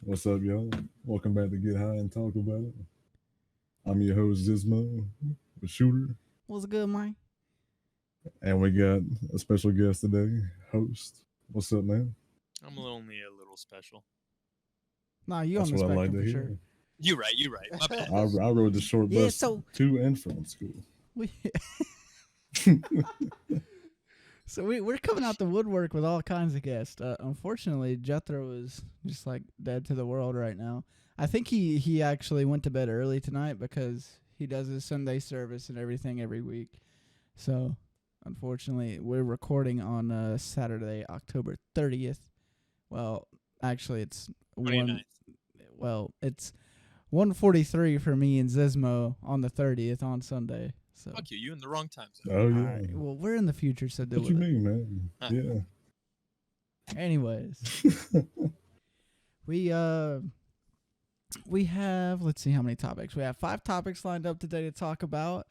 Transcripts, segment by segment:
What's up, y'all? Welcome back to Get High and Talk About It. I'm your host, Zismo, the shooter, What's good, Mike? and we got a special guest today, host. What's up, man? I'm only a little special. Nah, you on That's the what I like spectrum to for sure. hear. You're right. You're right. My bad. I rode the short Yeah, bus so to and from school. we we're coming out the woodwork with all kinds of guests. Unfortunately, Jethro is just like dead to the world right now. I think he actually went to bed early tonight because he does his Sunday service and everything every week. So, unfortunately, we're recording on Saturday, October 30th. Well, actually, it's 29th. it's 1:43 for me and Zismo on the 30th on Sunday. So, Fuck you. You in the wrong time zone. Oh, all yeah. right. Well, we're in the future, so deal What you with it. mean, man? Huh. Yeah. Anyways, we we have, let's see how many topics. We have 5 topics lined up today to talk about.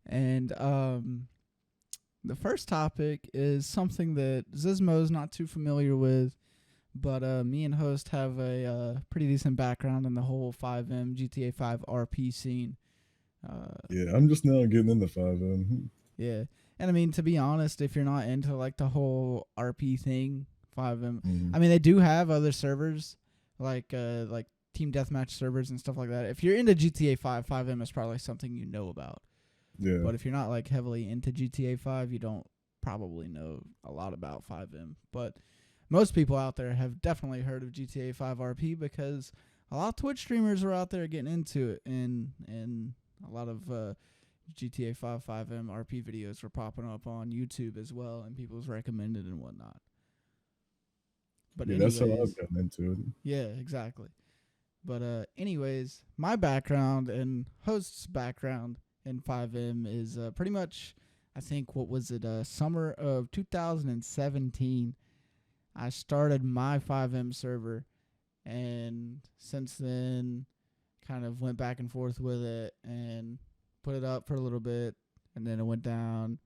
And the first topic is something that Zismo's not too familiar with, but me and host have a pretty decent background in the whole 5M GTA 5 RP scene. Yeah, I'm just now getting into 5M. Yeah. And I mean, to be honest, if you're not into like the whole RP thing, 5M, Mhm. I mean, they do have other servers like team deathmatch servers and stuff like that. If you're into GTA 5, 5M is probably something you know about. Yeah. But if you're not like heavily into GTA 5, you don't probably know a lot about 5M. But most people out there have definitely heard of GTA 5 RP because a lot of Twitch streamers are out there getting into it, and a lot of GTA 5 5M RP videos were popping up on YouTube as well, and people's recommended and whatnot. But Yeah, that's how I've anyways, gotten into it. yeah, exactly. But anyways, my background and host's background in 5M is pretty much, I think, what was it, summer of 2017. I started my 5M server, and since then, kind of went back and forth with it and put it up for a little bit, and then it went down.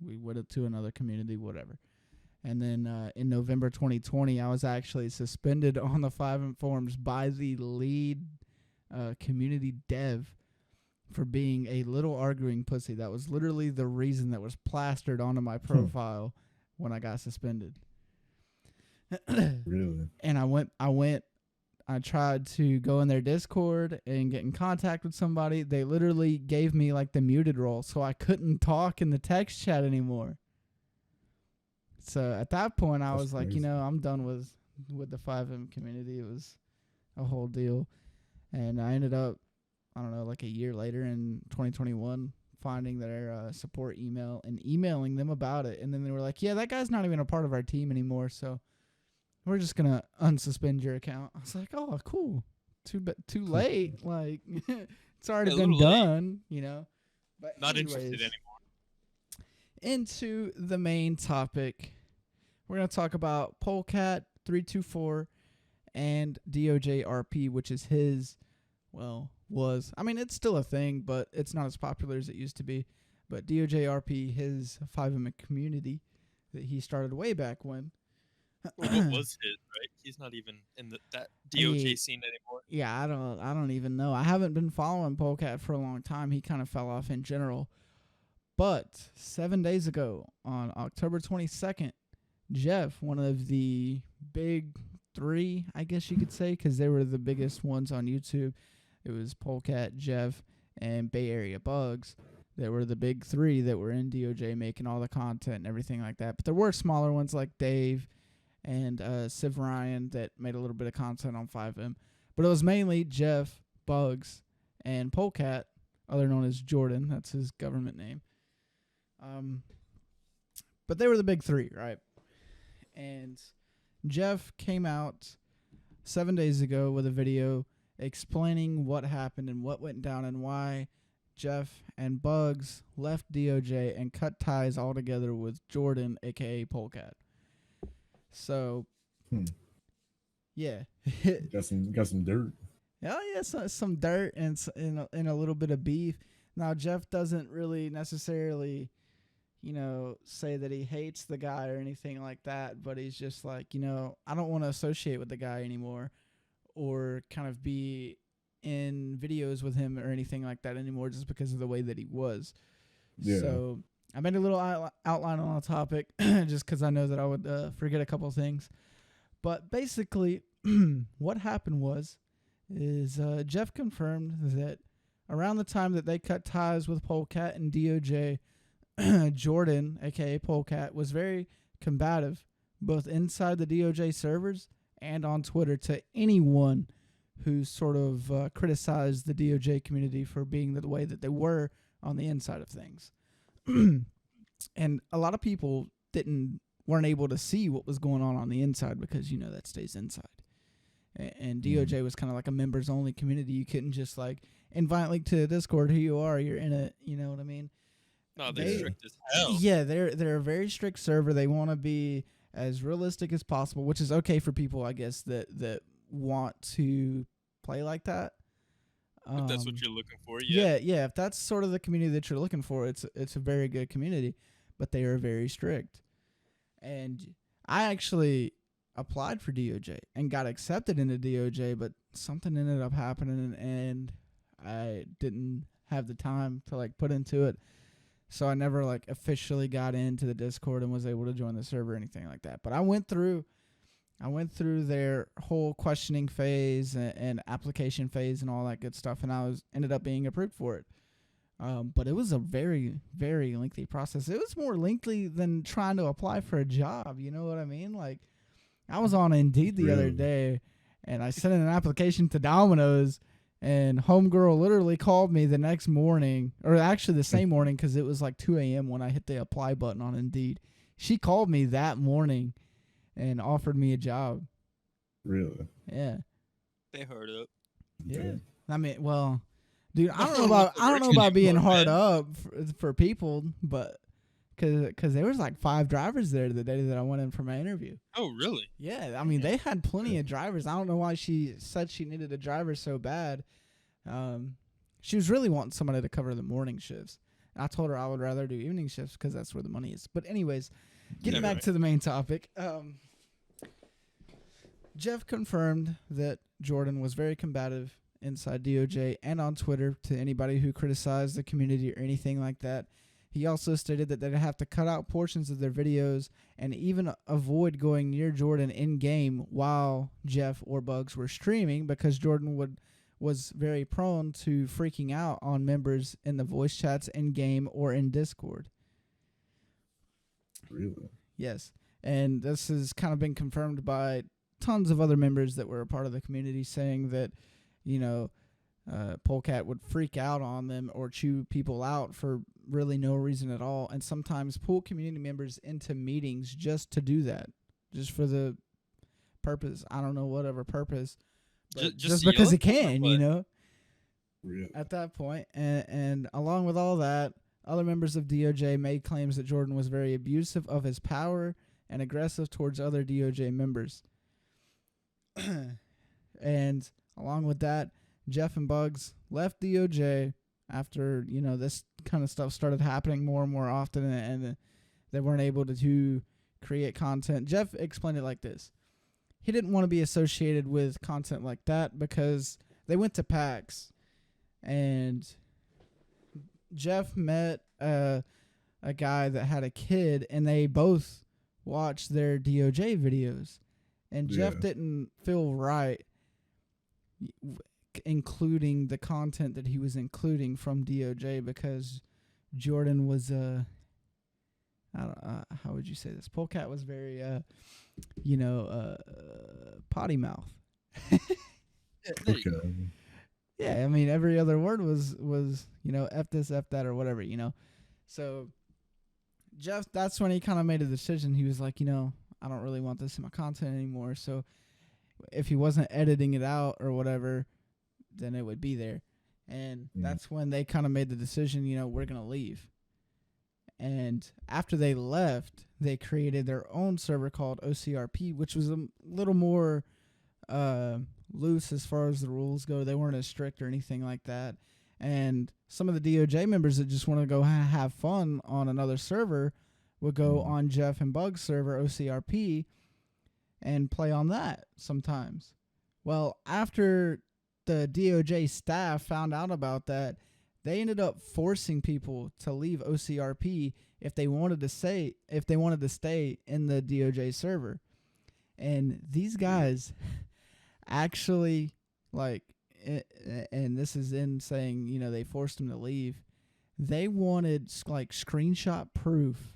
We went up to another community, whatever. And then in November 2020, I was actually suspended on the 5M forums by the lead community dev for being a little arguing pussy. That was literally the reason that was plastered onto my profile when I got suspended. Really? And I tried to go in their Discord and get in contact with somebody. They literally gave me like the muted role, so I couldn't talk in the text chat anymore. So at that point, I was like, crazy. I'm done with the 5M community. It was a whole deal. And I ended up, I don't know, like a year later in 2021, finding their support email and emailing them about it. And then they were like, yeah, that guy's not even a part of our team anymore, so we're just going to unsuspend your account. I was like, oh, cool. Too late. Like, it's already Yeah, a been little late. done, But Not anyways, interested anymore. into the main topic. We're going to talk about Polecat324 and DOJ RP, which is his, was. I mean, it's still a thing, but it's not as popular as it used to be. But DOJ RP, his 5M community that he started way back when. Well, what was his, right? He's not even in that DOJ scene anymore. Yeah, I don't even know. I haven't been following Polecat for a long time. He kind of fell off in general. But 7 days ago, on October 22nd, Jeff, one of the big 3, I guess you could say, because they were the biggest ones on YouTube. It was Polecat, Jeff, and Bay Area Bugs. That were the big 3 that were in DOJ making all the content and everything like that. But there were smaller ones like Dave and Civ Ryan that made a little bit of content on 5M. But it was mainly Jeff, Bugs, and Polecat, other known as Jordan. That's his government name. But they were the big 3, right? And Jeff came out 7 days ago with a video explaining what happened and what went down and why Jeff and Bugs left DOJ and cut ties altogether with Jordan, a.k.a. Polecat. So, yeah. Got some dirt. Oh, yeah, some dirt and a little bit of beef. Now, Jeff doesn't really necessarily, say that he hates the guy or anything like that, but he's just like, I don't want to associate with the guy anymore. or kind of be in videos with him or anything like that anymore, just because of the way that he was. Yeah. So I made a little outline on the topic just because I know that I would forget a couple of things. But basically, what happened is Jeff confirmed that around the time that they cut ties with Polecat and DOJ, Jordan, a.k.a. Polecat, was very combative, both inside the DOJ servers and on Twitter, to anyone who sort of criticized the DOJ community for being the way that they were on the inside of things. And a lot of people weren't able to see what was going on the inside because, that stays inside. And DOJ was kind of like a members-only community. You couldn't just, invite to Discord who you are. You're in it. You know what I mean? No, they're strict as hell. Yeah, they're a very strict server. They want to be as realistic as possible, which is okay for people, I guess, that want to play like that. If that's what you're looking for, yeah. If that's sort of the community that you're looking for, it's a very good community, but they are very strict. And I actually applied for DOJ and got accepted into DOJ, but something ended up happening, and I didn't have the time to put into it. So I never officially got into the Discord and was able to join the server or anything like that. But I went through their whole questioning phase and application phase and all that good stuff, and I ended up being approved for it. But it was a very, very lengthy process. It was more lengthy than trying to apply for a job. You know what I mean? I was on Indeed the other day, and I sent in an application to Domino's, and homegirl literally called me the next morning, or actually the same morning, because it was 2 a.m. when I hit the apply button on Indeed. She called me that morning and offered me a job. Really? Yeah. They hard up. Yeah. I mean, well, dude, I don't know about being hard up for people, but because there was 5 drivers there the day that I went in for my interview. Oh, really? Yeah, I mean, they had plenty of drivers. I don't know why she said she needed a driver so bad. She was really wanting somebody to cover the morning shifts. And I told her I would rather do evening shifts because that's where the money is. But anyways, getting back to the main topic, Jeff confirmed that Jordan was very combative inside DOJ and on Twitter to anybody who criticized the community or anything like that. He also stated that they'd have to cut out portions of their videos and even avoid going near Jordan in-game while Jeff or Bugs were streaming, because Jordan was very prone to freaking out on members in the voice chats in-game or in Discord. Really? Yes. And this has kind of been confirmed by tons of other members that were a part of the community, saying that, Polecat would freak out on them or chew people out for really no reason at all, and sometimes pull community members into meetings just to do that, just for the purpose. I don't know whatever purpose, but just because he can, Really? at that point. And along with all that, other members of DOJ made claims that Jordan was very abusive of his power and aggressive towards other DOJ members. And along with that, Jeff and Bugs left DOJ after, this kind of stuff started happening more and more often, and they weren't able to create content. Jeff explained it like this. He didn't want to be associated with content like that because they went to PAX, and Jeff met a guy that had a kid, and they both watched their DOJ videos, and Jeff didn't feel right including the content that he was including from DOJ, because Jordan was how would you say this? Polecat was very potty mouth. Okay. Yeah, I mean every other word was F this, F that, or whatever, So Jeff, that's when he kind of made a decision. He was like, I don't really want this in my content anymore. So if he wasn't editing it out or whatever, then it would be there. And that's when they kind of made the decision, we're going to leave. And after they left, they created their own server called OCRP, which was a little more loose as far as the rules go. They weren't as strict or anything like that. And some of the DOJ members that just want to go have fun on another server would go on Jeff and Bug's server, OCRP, and play on that sometimes. Well, after the DOJ staff found out about that, they ended up forcing people to leave OCRP if they wanted to stay in the DOJ server. And these guys actually, like, and this is in saying, you know, they forced them to leave. They wanted like screenshot proof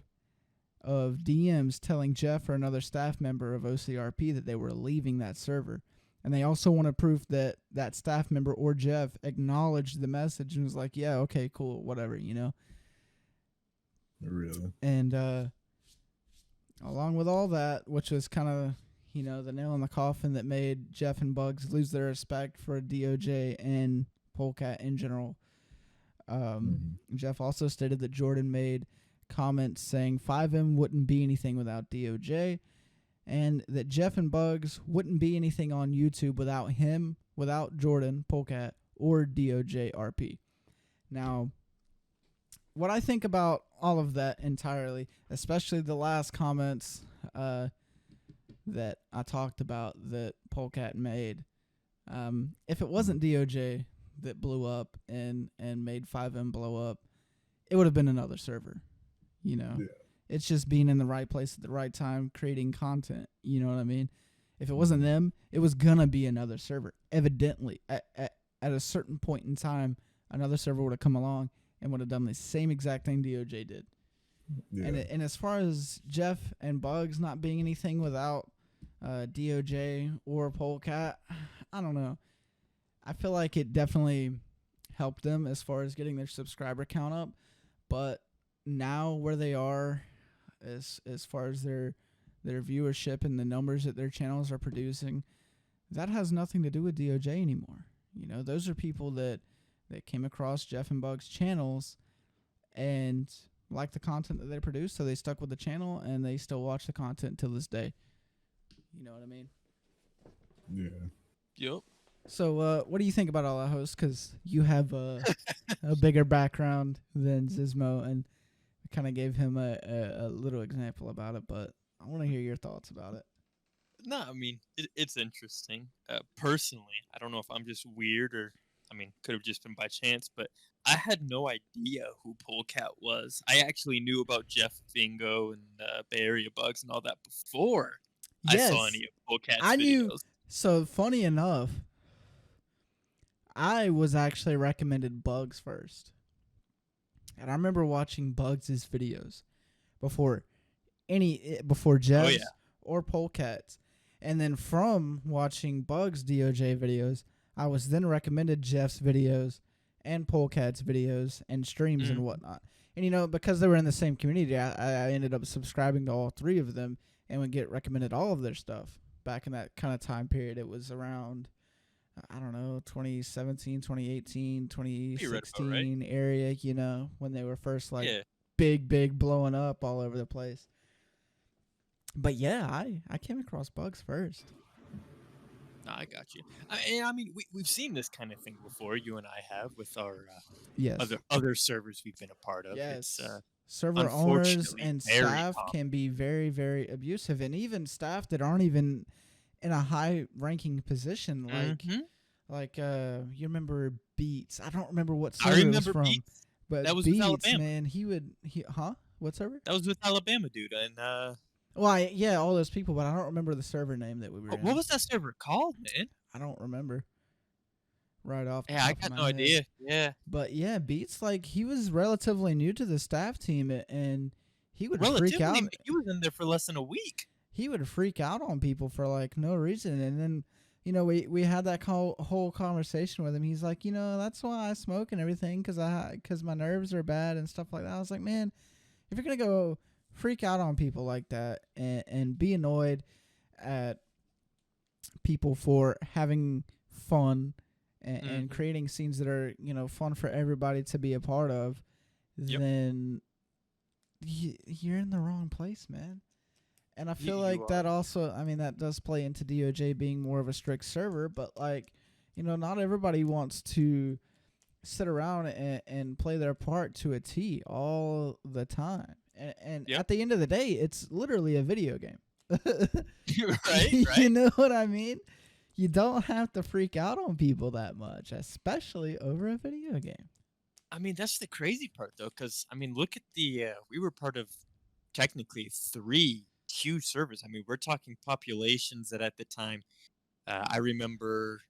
of DMs telling Jeff or another staff member of OCRP that they were leaving that server. And they also wanted proof that that staff member or Jeff acknowledged the message and was like, yeah, okay, cool, whatever, you know. Really? And along with all that, which was kind of, you know, the nail in the coffin that made Jeff and Bugs lose their respect for DOJ and Polecat in general, Jeff also stated that Jordan made comments saying 5M wouldn't be anything without DOJ, and that Jeff and Bugs wouldn't be anything on YouTube without him, without Jordan, Polecat, or DOJ RP. Now, what I think about all of that entirely, especially the last comments that I talked about that Polecat made, if it wasn't DOJ that blew up and made 5M blow up, it would have been another server, you know. Yeah. It's just being in the right place at the right time, creating content, you know what I mean? If it wasn't them, it was going to be another server. Evidently, at a certain point in time, another server would have come along and would have done the same exact thing DOJ did. Yeah. And as far as Jeff and Bugs not being anything without DOJ or Polecat, I don't know. I feel like it definitely helped them as far as getting their subscriber count up, but now where they are as far as their viewership and the numbers that their channels are producing, that has nothing to do with DOJ anymore. You know, those are people that came across Jeff and Bugs channels and liked the content that they produce, so they stuck with the channel and they still watch the content till this day. You know what I mean? Yeah. Yep. So, what do you think about all that, host? Because you have a bigger background than Zizmo, and I kind of gave him a little example about it, but I want to hear your thoughts about it. No, I mean, it's interesting. Personally, I don't know if I'm just weird or, I mean, could have just been by chance, but I had no idea who Polecat was. I actually knew about Jeff Vingo and Bay Area Bugs and all that before I saw any of Polecat's videos. Knew. So, funny enough, I was actually recommended Bugs first. And I remember watching Bugs' videos before Jeff's or Polecat's. And then from watching Bugs' DOJ videos, I was then recommended Jeff's videos and Polecat's videos and streams and whatnot. And, you know, because they were in the same community, I ended up subscribing to all three of them and would get recommended all of their stuff. Back in that kind of time period, it was around, I don't know, 2017, 2018, 2016 right? area, you know, when they were first like big blowing up all over the place. But yeah, I came across Bugs first. I got you. I mean, we've seen this kind of thing before. You and I have with our other servers we've been a part of. Yes. It's, server owners and staff can be very, very abusive, and even staff that aren't even in a high-ranking position, like you remember Beats. I don't remember what server it was from. Beats. But that was Beats, with Alabama. Man, what server? That was with Alabama, dude. And well, all those people, but I don't remember the server name that we were in. What was that server called, man? I don't remember. Right off the top I got of no my idea. head. Yeah. But yeah, Beats, like, he was relatively new to the staff team, and he would freak out. He was in there for less than a week. He would freak out on people for like no reason, and then, you know, we had that whole conversation with him. He's like, you know, that's why I smoke and everything, because my nerves are bad and stuff like that. I was like, man, if you're gonna go freak out on people like that and be annoyed at people for having fun and creating scenes that are, you know, fun for everybody to be a part of, then you're in the wrong place, man. And I feel like that also, I mean, that does play into DOJ being more of a strict server, but, like, you know, not everybody wants to sit around and play their part to a T all the time. And at the end of the day, it's literally a video game. Right? You know what I mean? You don't have to freak out on people that much, especially over a video game. I mean, that's the crazy part, though, because, I mean, look at we were part of technically 3 huge servers. I mean, we're talking populations that at the time, I remember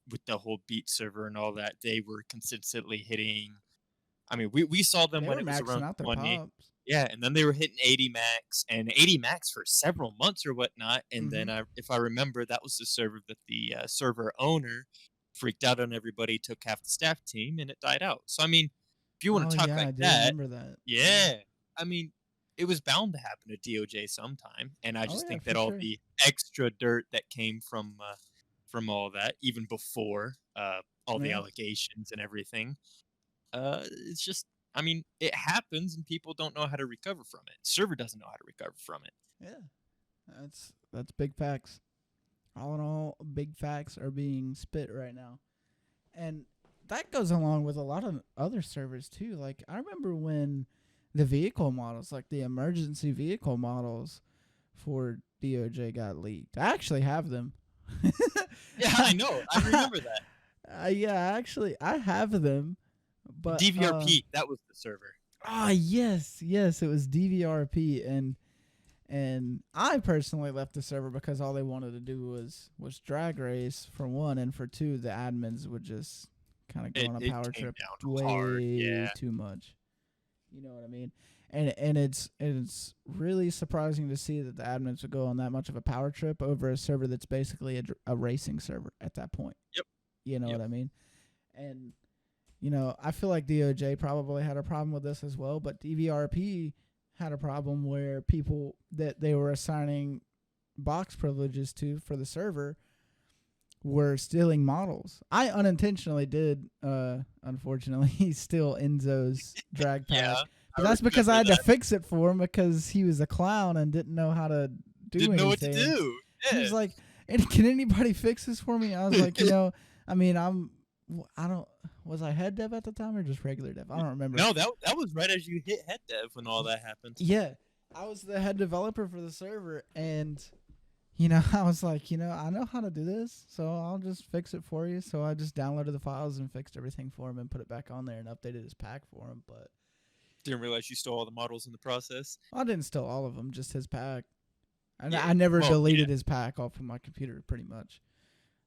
with the whole Beat server and all that, they were consistently hitting. I mean, we saw them They when were it was maxing around out their 20. pops. Yeah, and then they were hitting 80 max and 80 max for several months or whatnot. And then, if I remember, that was the server that the server owner freaked out on everybody, took half the staff team, and it died out. So, I mean, if you want Oh to talk yeah, I like do that, remember that. yeah, I mean, it was bound to happen to DOJ sometime. And I Oh just yeah, think for that all sure. the extra dirt that came from all that, even before all the Yeah. allegations and everything, it's just, I mean, it happens and people don't know how to recover from it. Server doesn't know how to recover from it. Yeah, that's big facts. All in all, big facts are being spit right now, and that goes along with a lot of other servers too. Like I remember when the vehicle models, like the emergency vehicle models for DOJ, got leaked. I actually have them. Yeah, I know. I remember that. Yeah, actually, I have them. But DVRP, that was the server. yes, it was DVRP, and I personally left the server because all they wanted to do was drag race for one, and for two, the admins would just kind of go on a power came trip down way hard, yeah. too much. You know what I mean? And it's really surprising to see that the admins would go on that much of a power trip over a server that's basically a racing server at that point. Yep. You know Yep. what I mean? And you know, I feel like DOJ probably had a problem with this as well, but DVRP had a problem where people that they were assigning box privileges to for the server were stealing models. I unintentionally did, unfortunately, steal Enzo's drag pack. Yeah. But that's because I had to fix it for him because he was a clown and didn't know how to do anything. Didn't know what to do. Yeah. He was like, can anybody fix this for me? I was like, I mean, was I head dev at the time or just regular dev? I don't remember. No, that was right as you hit head dev when all that happened. Yeah. I was the head developer for the server, and, I was like, I know how to do this, so I'll just fix it for you. So I just downloaded the files and fixed everything for him and put it back on there and updated his pack for him, but... Didn't realize you stole all the models in the process. I didn't steal all of them, just his pack. And Yeah, I never well, deleted yeah. his pack off of my computer, pretty much,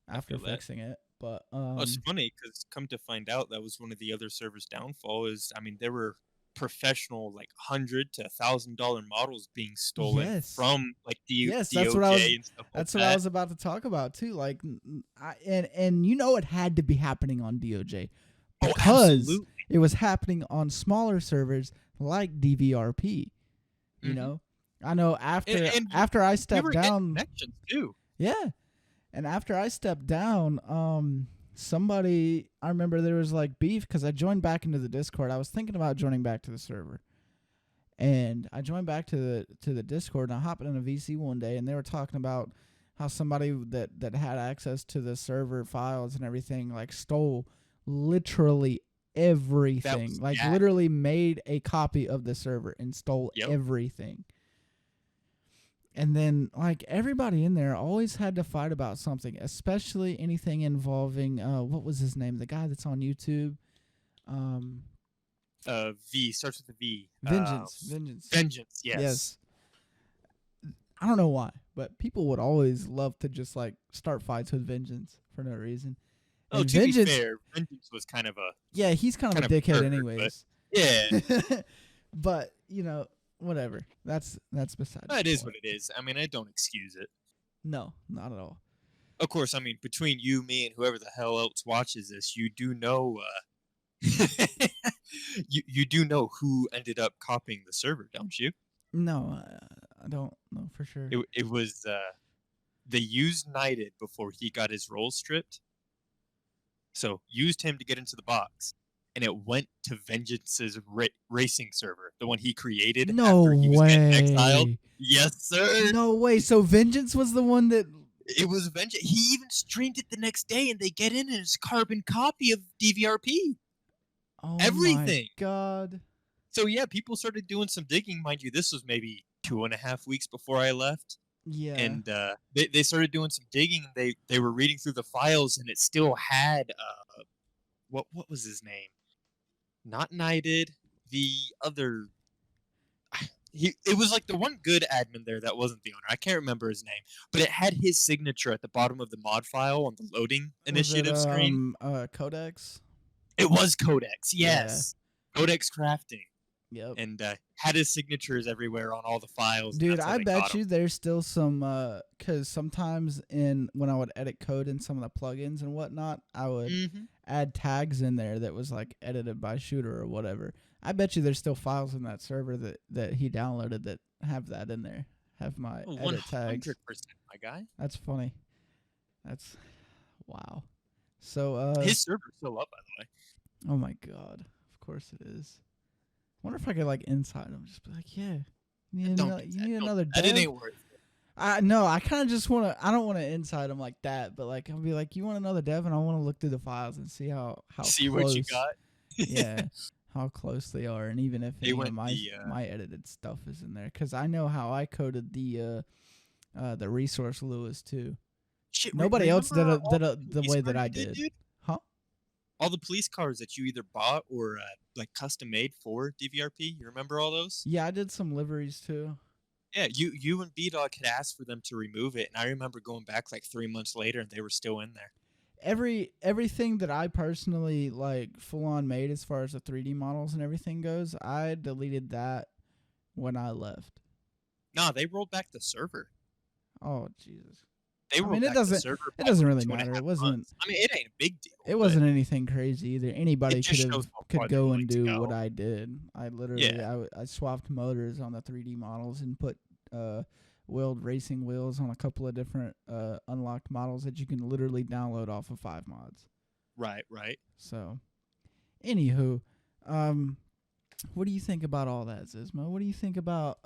after feel that. fixing it. But It's funny because come to find out, that was one of the other servers' downfall. Is, I mean, there were professional like $100 to $1,000 models being stolen from like the DOJ and stuff like that's that. what I was about to talk about too. Like, and it had to be happening on DOJ because it was happening on smaller servers like DVRP. You know, I know after I stepped down, connections too. Yeah, and after I stepped down, I remember there was like beef because I joined back into the Discord. I was thinking about joining back to the server, and I joined back to the Discord. And I hopped in a VC one day, and they were talking about how somebody that had access to the server files and everything like stole literally everything. Literally made a copy of the server and stole everything. And then, like, everybody in there always had to fight about something, especially anything involving, what was his name? The guy that's on YouTube. V, starts with a V. Vengeance, yes. I don't know why, but people would always love to just, like, start fights with Vengeance for no reason. And to be fair, Vengeance was kind of a... Yeah, he's kind of a dickhead anyways. Yeah. But, whatever. That's beside. It is what it is. I mean, I don't excuse it. No, not at all. Of course, I mean, between you, me, and whoever the hell else watches this, you do know you do know who ended up copying the server, don't you? No, I don't know for sure. It was they used Knighted before he got his role stripped. So used him to get into the box. And it went to Vengeance's racing server, the one he created after he was getting exiled. Yes, sir. No way. So Vengeance was the one that... It was Vengeance. He even streamed it the next day, and they get in and it's carbon copy of DVRP. Oh, everything. My God. So, yeah, people started doing some digging. Mind you, this was maybe 2.5 weeks before I left. Yeah. And they started doing some digging. They were reading through the files, and it still had what was his name? Not Knighted, the other. It was like the one good admin there that wasn't the owner. I can't remember his name, but it had his signature at the bottom of the mod file on the loading Was it initiative screen. Codex? It was Codex, Yeah. yes, Codex Crafting, Yep. and had his signatures everywhere on all the files. And Dude, that's how I they bet caught him. you there's still some because sometimes when I would edit code in some of the plugins and whatnot, I would Mm-hmm. add tags in there that was like edited by Shooter or whatever. I bet you there's still files in that server that he downloaded that have that in there. Have my edit tags. 100%, my guy. That's funny. That's wow. So His server's still up, by the way. oh my god. Of course it is. Wonder if I could like inside him, just be like, yeah, you need, another That dev? it ain't worth it. No, I kind of just want to. I don't want to inside him like that, but like I'll be like, you want another dev, and I want to look through the files and see how See close, what you got. yeah, how close they are, and even if They any of went my edited stuff is in there, because I know how I coded the resource Lewis too. Shit, Nobody else did remember all the police way cars that I you did. dude? Huh? All the police cars that you either bought or like custom made for DVRP. You remember all those? Yeah, I did some liveries too. Yeah, you and B-Dog had asked for them to remove it, and I remember going back like 3 months later, and they were still in there. Everything that I personally like full on made as far as the 3D models and everything goes, I deleted that when I left. Nah, they rolled back the server. Oh Jesus! They I rolled mean, it back the doesn't server. it doesn't really 2.5 matter. It wasn't months. I mean, it ain't a big deal. it wasn't anything crazy either. Anybody It just could shows how far could they're go willing and to do go. what I did. I literally Yeah. I swapped motors on the 3D models and put wheeled racing wheels on a couple of different unlocked models that you can literally download off of 5 mods. Right. So, anywho, what do you think about all that, Zizmo? What do you think about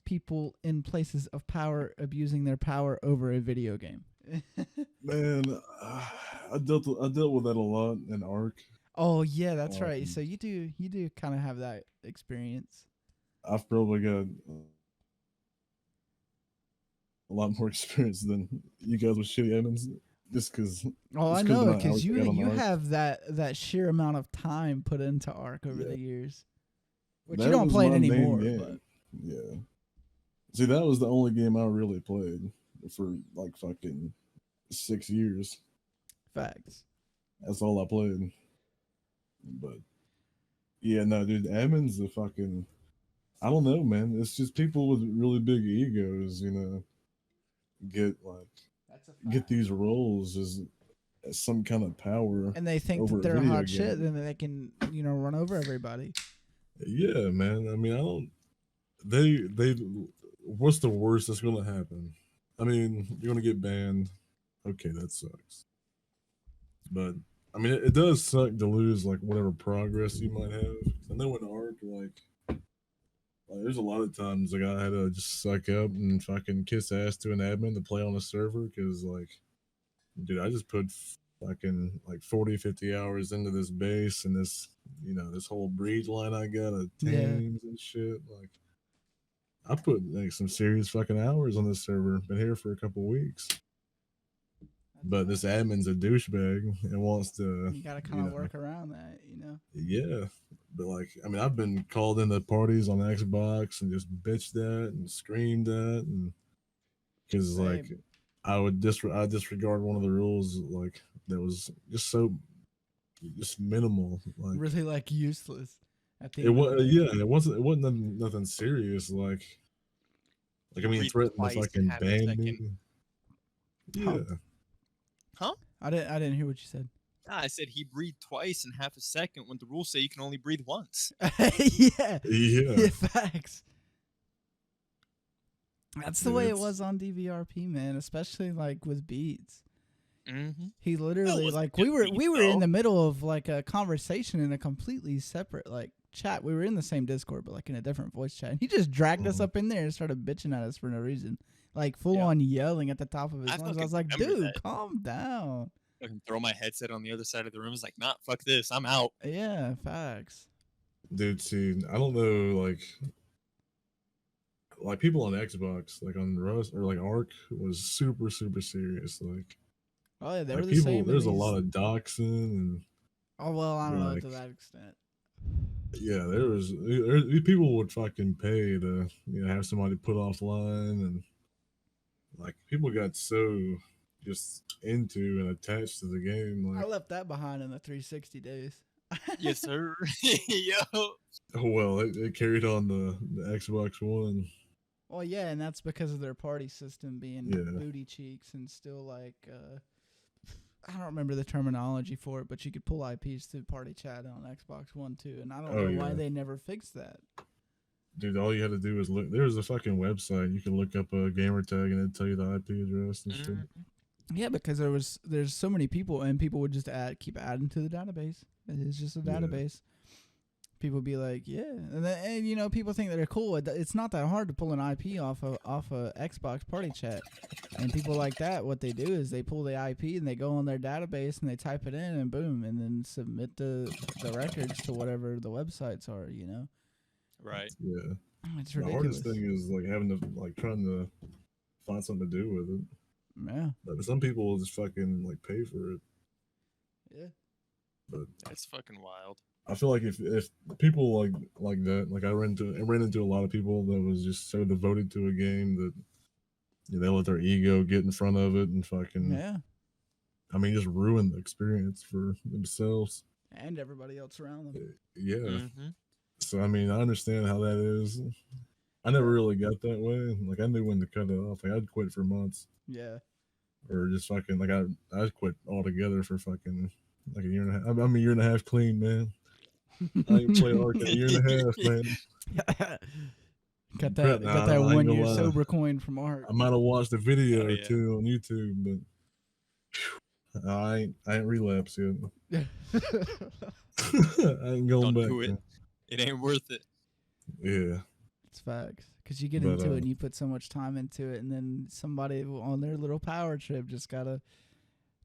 people in places of power abusing their power over a video game? Man, I dealt with that a lot in Ark. Oh yeah, that's right. So you do kind of have that experience. I've probably got a lot more experience than you guys with shitty admins, just because. Oh, I know, because you have that sheer amount of time put into Ark over the years, which that you don't was play it my main anymore. game. But yeah, see, that was the only game I really played for like fucking 6 years. Facts. That's all I played. But yeah, no, dude, admins the fucking. I don't know, man. It's just people with really big egos, get these roles as some kind of power, and they think that they're hot shit, and they can run over everybody. Yeah, man. I mean, I don't. They. What's the worst that's gonna happen? I mean, you're gonna get banned. Okay, that sucks. But I mean, it does suck to lose like whatever progress you might have. I know in Ark, like there's a lot of times like I had to just suck up and fucking kiss ass to an admin to play on a server because like, dude, I just put fucking like 40, 50 hours into this base and this, this whole breed line I got of teams and shit. Like, I put like some serious fucking hours on this server. Been here for a couple weeks. But this admin's a douchebag and wants to. You gotta kind of work around that, Yeah, but like, I mean, I've been called into parties on Xbox and just bitched at and screamed at, and because like, I disregard one of the rules like that was just minimal, like really like useless. It wasn't nothing serious, like I mean, threatened to fucking ban me. Yeah. Huh? I didn't hear what you said. I said he breathed twice in half a second when the rules say you can only breathe once. Yeah, facts. That's the way it was on DVRP, man. Especially like with beats. Mm-hmm. He literally like we were in the middle of like a conversation in a completely separate like chat. We were in the same Discord, but like in a different voice chat. And he just dragged us up in there and started bitching at us for no reason. Like full on yelling at the top of his lungs. I was like, dude, calm down. I can throw my headset on the other side of the room. It's like, nah, fuck this. I'm out. Yeah, facts. Dude, see, I don't know, like people on Xbox, like on Rust or like Arc, was super super serious. Oh yeah, they were Like the people, same in there's a these. lot of doxing and Oh well, I don't know like to that extent. yeah, people would fucking pay to have somebody put offline and like people got so just into and attached to the game. I Like, left that behind in the 360 days. Yes, sir. Yo. oh well, it carried on the Xbox One. Well, yeah, and that's because of their party system being Yeah. booty cheeks and still like I don't remember the terminology for it, but you could pull IPs through party chat on Xbox One too, and I don't Oh know why yeah, they never fixed that. dude. All you had to do was look. There was a fucking website you could look up a gamer tag and it'd tell you the IP address and shit. Mhm. Yeah, because there's so many people, and people would just keep adding to the database. It's just a Yeah. database. People would be like, yeah, and people think that they're cool. It's not that hard to pull an IP off a Xbox party chat, and people like that. What they do is they pull the IP and they go on their database and they type it in and boom, and then submit the records to whatever the websites are. Right. Yeah. It's The ridiculous. hardest thing is like having to like trying to find something to do with it. Yeah, But some people will just fucking like pay for it. yeah. But That's fucking wild. I feel like if people like that, like I ran into a lot of people that was just so devoted to a game that they let their ego get in front of it and fucking Yeah, I mean just ruin the experience for themselves. and everybody else around them. Yeah. Mm-hmm. So I mean I understand how that is. I never really got that way. Like I knew when to cut it off. Like I'd quit for months. Yeah. Or just fucking like I quit altogether for fucking like a year and a half. I'm a year and a half clean, man. I ain't played Ark in a year and a half, man. got Crap, that nah, got that I ain't 1 gonna year lie. sober coin from Art. I might have watched a video Oh, or yeah. two on YouTube, but whew, I ain't relapsed yet. I ain't going Don't back. do it. Man. It ain't worth it. Yeah, It's facts. Because you get But, into it and you put so much time into it, and then somebody on their little power trip just got to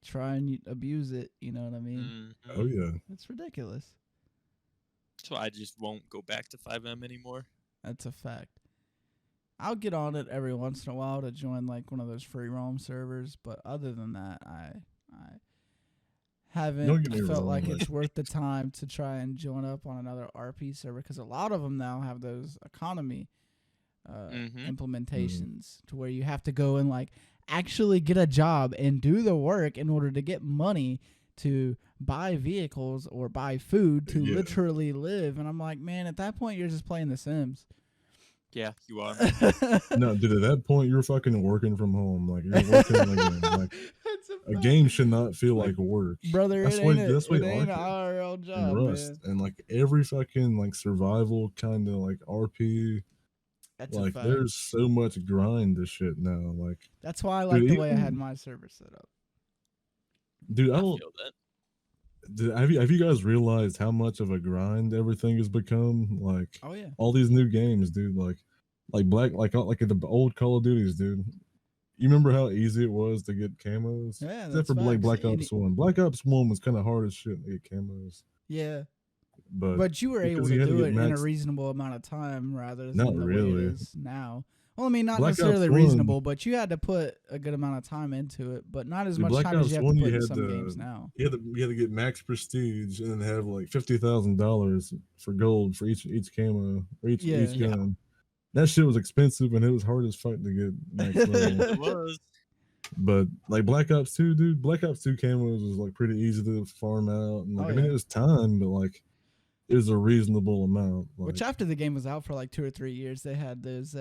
try and abuse it. You know what I mean? Mhm. oh yeah. It's ridiculous. So I just won't go back to 5M anymore. That's a fact. I'll get on it every once in a while to join like one of those free roam servers, but other than that, I Don't haven't get me felt wrong, like like- it's worth the time to try and join up on another RP server because a lot of them now have those economy implementations to where you have to go and like actually get a job and do the work in order to get money to buy vehicles or buy food to Yeah. literally live. And I'm like, man, at that point you're just playing The Sims. Yeah, you are. No, dude. At that point, you're fucking working from home. Like you're working in a game. Like That's a game should not feel like work. Brother, That's it why- ain't, that's why it ain't Ark an IRL and job, Rust man. and like every fucking like survival kind of like RP. That's a Like fact. there's so much grind to shit now. Like That's why I like Dude, the way I had even- my server set up. dude, I I don't. feel that. Have you guys realized how much of a grind everything has become? Like Oh yeah. all these new games, dude. Like the old Call of Duties, dude. You remember how easy it was to get camos? Yeah, Except that's for like facts. Black And Ops 1. Black Ops 1 was kind of hard as shit to get camos. Yeah. But, But you were able because to you had to do get it in a max- reasonable amount of time rather than Not the way really. it is now. Well, I mean, not Black Ops necessarily 1 reasonable, but you had to put a good amount of time into it, but not as Dude, much Black time as Ops you have 1, to you put in had some to- games now. you had to get max prestige and then have like $50,000 for gold for each camo or each Yeah. gun. That shit was expensive and it was hard as fuck to get max level. It was. But like Black Ops 2, dude, Black Ops 2 camos was like pretty easy to farm out. And like Oh, I mean yeah. it was time, but like it was a reasonable amount. Like Which after the game was out for like 2 or 3 years, they had those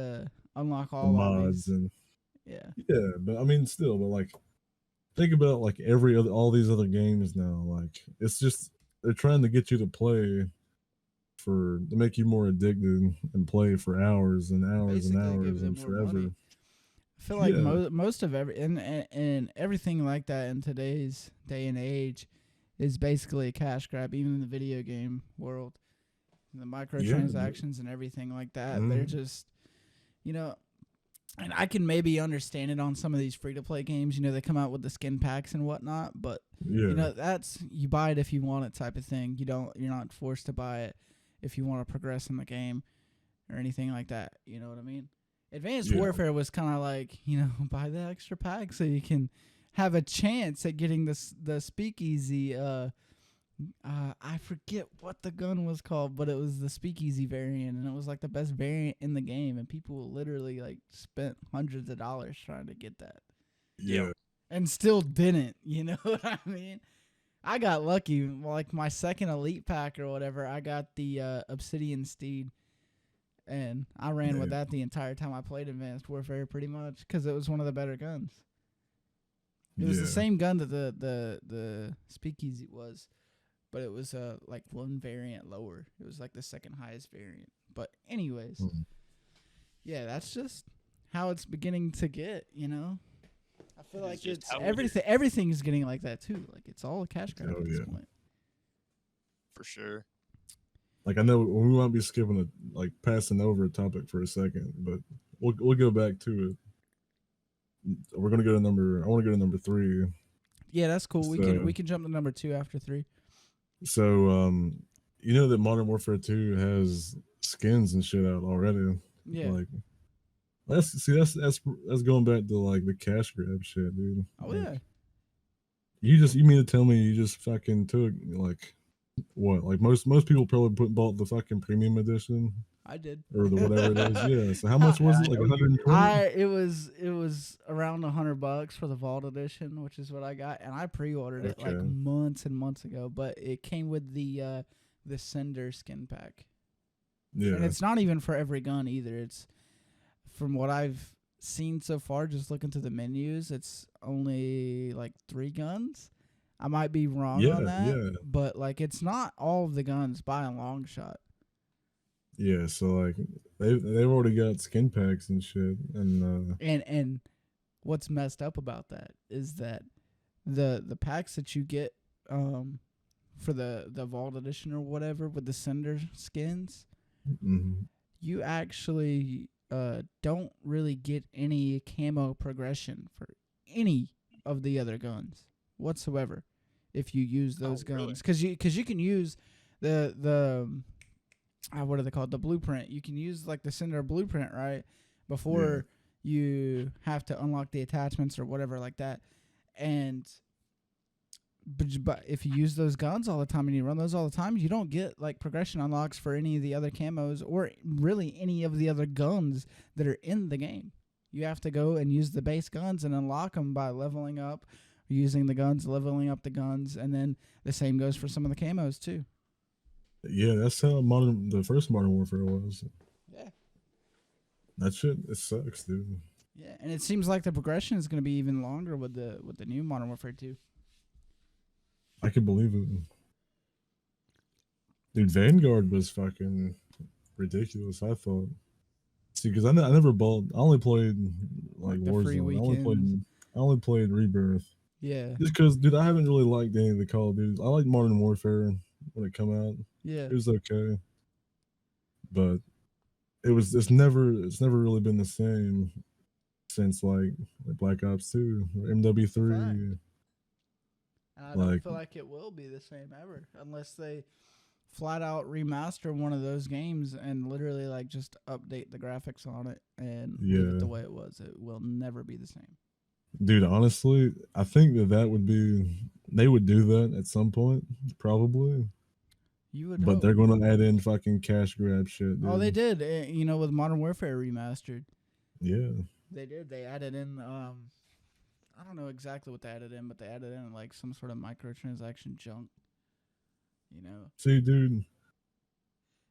unlock the all mods lobbies. and Yeah. yeah, but I mean still, but like think about like all these other games now. Like it's just they're trying to get you to play to make you more addicted and play for hours and hours Basically and give hours them and more forever. money. I feel like Yeah. most of and everything like that in today's day and age is basically a cash grab, even in the video game world. The microtransactions and everything like that, they're Mhm. just, and I can maybe understand it on some of these free-to-play games. They come out with the skin packs and whatnot, but Yeah. that's you buy it if you want it type of thing. You're not forced to buy it if you want to progress in the game or anything like that. You know what I mean? Advanced Yeah. Warfare was kind of like, buy the extra pack so you can have a chance at getting the speakeasy. I forget what the gun was called, but it was the speakeasy variant, and it was like the best variant in the game, and people literally like spent hundreds of dollars trying to get that, Yeah. and still didn't. You know what I mean? I got lucky. Like my second elite pack or whatever, I got the Obsidian Steed, and I ran with that the entire time I played Advanced Warfare, pretty much, because it was one of the better guns. It was the same gun that the speakeasy was. But it was like one variant lower. It was like the second highest variant. But anyways, yeah, that's just how it's beginning to get. I feel like it's everything. Everything is getting like that too. Like it's all a cash grab at this point. For sure. Like I know we might be skipping passing over a topic for a second, but we'll go back to it. We're gonna go to number. I want to go to number 3. Yeah, that's cool. We can jump to number 2 after 3. So, you know that Modern Warfare 2 has skins and shit out already. Yeah. Like, that's going back to like the cash grab shit, dude. Oh like, yeah. You mean to tell me you just fucking took like what? Like most people probably bought the fucking premium edition. I did. Or the whatever it is. Yeah. So how much was it? Like 120? It was around $100 for the Vault Edition, which is what I got, and I pre-ordered it like months and months ago. But it came with the Cinder skin pack. Yeah. And it's not even for every gun either. It's from what I've seen so far, just looking through the menus, it's only like 3 guns. I might be wrong on that, but like it's not all of the guns by a long shot. Yeah, so like they've already got skin packs and shit, and what's messed up about that is that the packs that you get for the Vault Edition or whatever with the Cinder skins, you actually don't really get any camo progression for any of the other guns whatsoever if you use those guns, because you can use the what are they called? The blueprint. You can use like the Cinder blueprint, right? Before you have to unlock the attachments or whatever like that. But if you use those guns all the time and you run those all the time, you don't get like progression unlocks for any of the other camos or really any of the other guns that are in the game. You have to go and use the base guns and unlock them by leveling up, using the guns, leveling up the guns, and then the same goes for some of the camos too. Yeah, that's how the first Modern Warfare was. Yeah. That shit, it sucks, dude. Yeah, and it seems like the progression is going to be even longer with the new Modern Warfare 2. I can believe it. Dude, Vanguard was fucking ridiculous, I thought. See, because I never bought. I only played like Warzone. I only played Rebirth. Yeah. Just because, dude, I haven't really liked any of the Call of Duty. I like Modern Warfare when it come out. Yeah. It was okay. But it's never really been the same since like Black Ops 2 or MW3. Right. I don't feel like it will be the same ever unless they flat out remaster one of those games and literally like just update the graphics on it and leave it the way it was. It will never be the same. Dude, honestly, I think they would do that at some point, probably. You would, but they're going to add in fucking cash grab shit. Dude. Oh, they did. With Modern Warfare Remastered. Yeah. They did. They added in. I don't know exactly what they added in, but they added in like some sort of microtransaction junk. See, dude.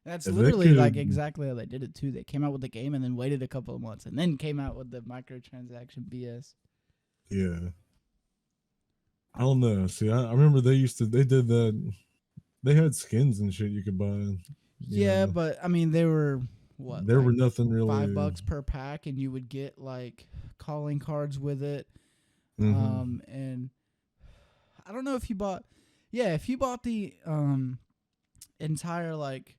That's literally like exactly how they did it too. They came out with the game and then waited a couple of months and then came out with the microtransaction BS. Yeah. I don't know. See, I remember they did that. They had skins and shit you could buy. Yeah, but I mean, they were what? There were nothing really. $5 per pack, and you would get like calling cards with it. And I don't know if you bought. Yeah, if you bought the entire like,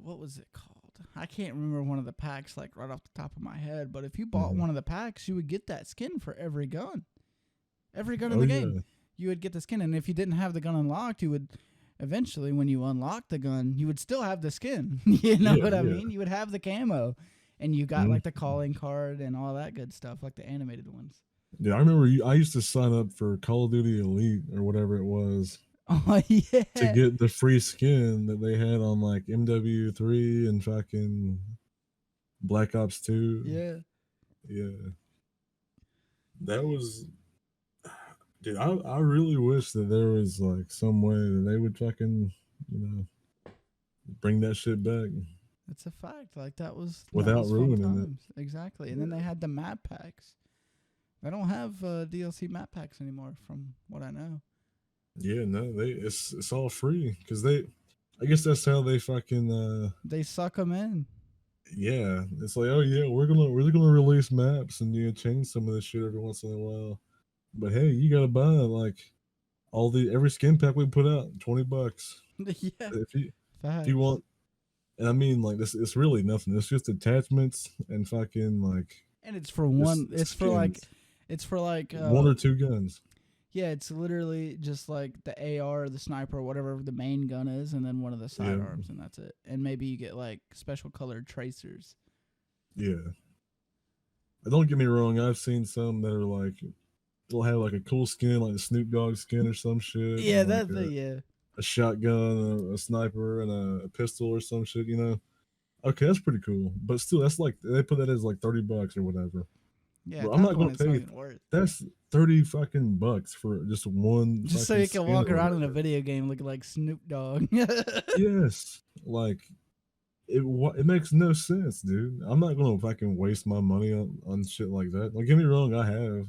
what was it called? I can't remember one of the packs like right off the top of my head. But if you bought one of the packs, you would get that skin for every gun. Every gun in the game, you would get the skin. And if you didn't have the gun unlocked, you would eventually, when you unlock the gun, you would still have the skin. You know what I mean? You would have the camo. and you got like the calling card and all that good stuff, like the animated ones. Yeah, I remember I used to sign up for Call of Duty Elite or whatever it was. Oh yeah. To get the free skin that they had on like MW3 and fucking Black Ops 2. Yeah. Yeah. That was, dude, I really wish that there was like some way that they would fucking, bring that shit back. That's a fact. Like that was Without fun ruining it. times. Exactly. And then they had the map packs. They don't have DLC map packs anymore, from what I know. Yeah, no, it's all free because I guess that's how they fucking they suck them in. Yeah, it's like, oh yeah, we're gonna release maps and change some of this shit every once in a while, but hey, you gotta buy like every skin pack we put out, $20. Yeah, if you facts. if you want, and I mean like this, it's really nothing. It's just attachments and fucking like, and it's for one. It's for like one or two guns. Yeah, it's literally just like the AR, the sniper, or whatever the main gun is, and then one of the sidearms, and that's it. And maybe you get like special colored tracers. Yeah. Don't get me wrong, I've seen some that are like, they'll have like a cool skin, like a Snoop Dogg skin or some shit. Yeah, like a shotgun, a sniper, and a pistol or some shit. Okay, that's pretty cool. But still, that's like they put that as like $30 or whatever. Yeah, bro, I'm not going to pay. That's $30 fucking bucks for just one. Just so you can walk around in a video game looking like Snoop Dogg. Yes, like it makes no sense, dude. I'm not going to fucking waste my money on shit like that. Don't get me wrong, I have.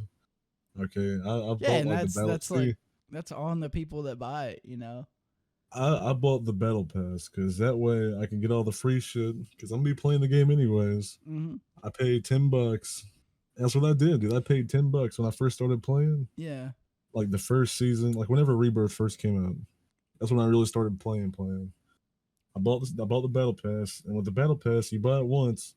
Okay, I bought like the battle. That's on the people that buy it. I bought the battle pass because that way I can get all the free shit because I'm gonna be playing the game anyways. Mm-hmm. I paid $10. That's what I did, dude. I paid $10 when I first started playing. Yeah. Like the first season, like whenever Rebirth first came out, that's when I really started playing. I bought the battle pass, and with the battle pass, you buy it once,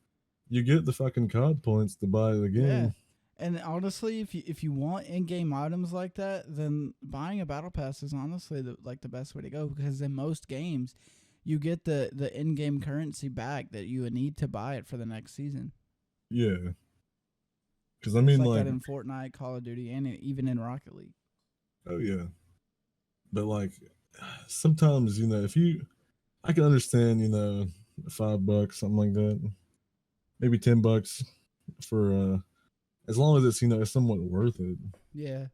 you get the fucking COD points to buy it again. Yeah. And honestly, if you want in-game items like that, then buying a battle pass is honestly the best way to go, because in most games, you get the in-game currency back that you would need to buy it for the next season. Yeah. Because I mean, like that in Fortnite, Call of Duty, and even in Rocket League. Oh yeah, but like sometimes I can understand $5, something like that, maybe $10 for as long as it's somewhat worth it. Yeah.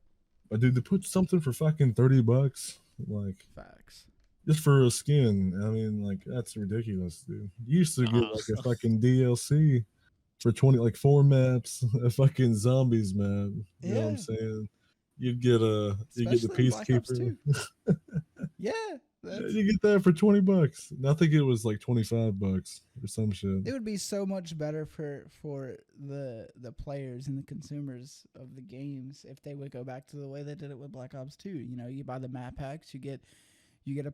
But dude, to put something for fucking $30, like facts, just for a skin, I mean, like that's ridiculous, dude. You used to get like a fucking DLC for 20, like 4 maps, a fucking zombies map. You know what I'm saying? You get the Peacekeeper. Yeah, you get that for $20. And I think it was like $25 or some shit. It would be so much better for the players and the consumers of the games if they would go back to the way they did it with Black Ops 2. You buy the map packs, you get a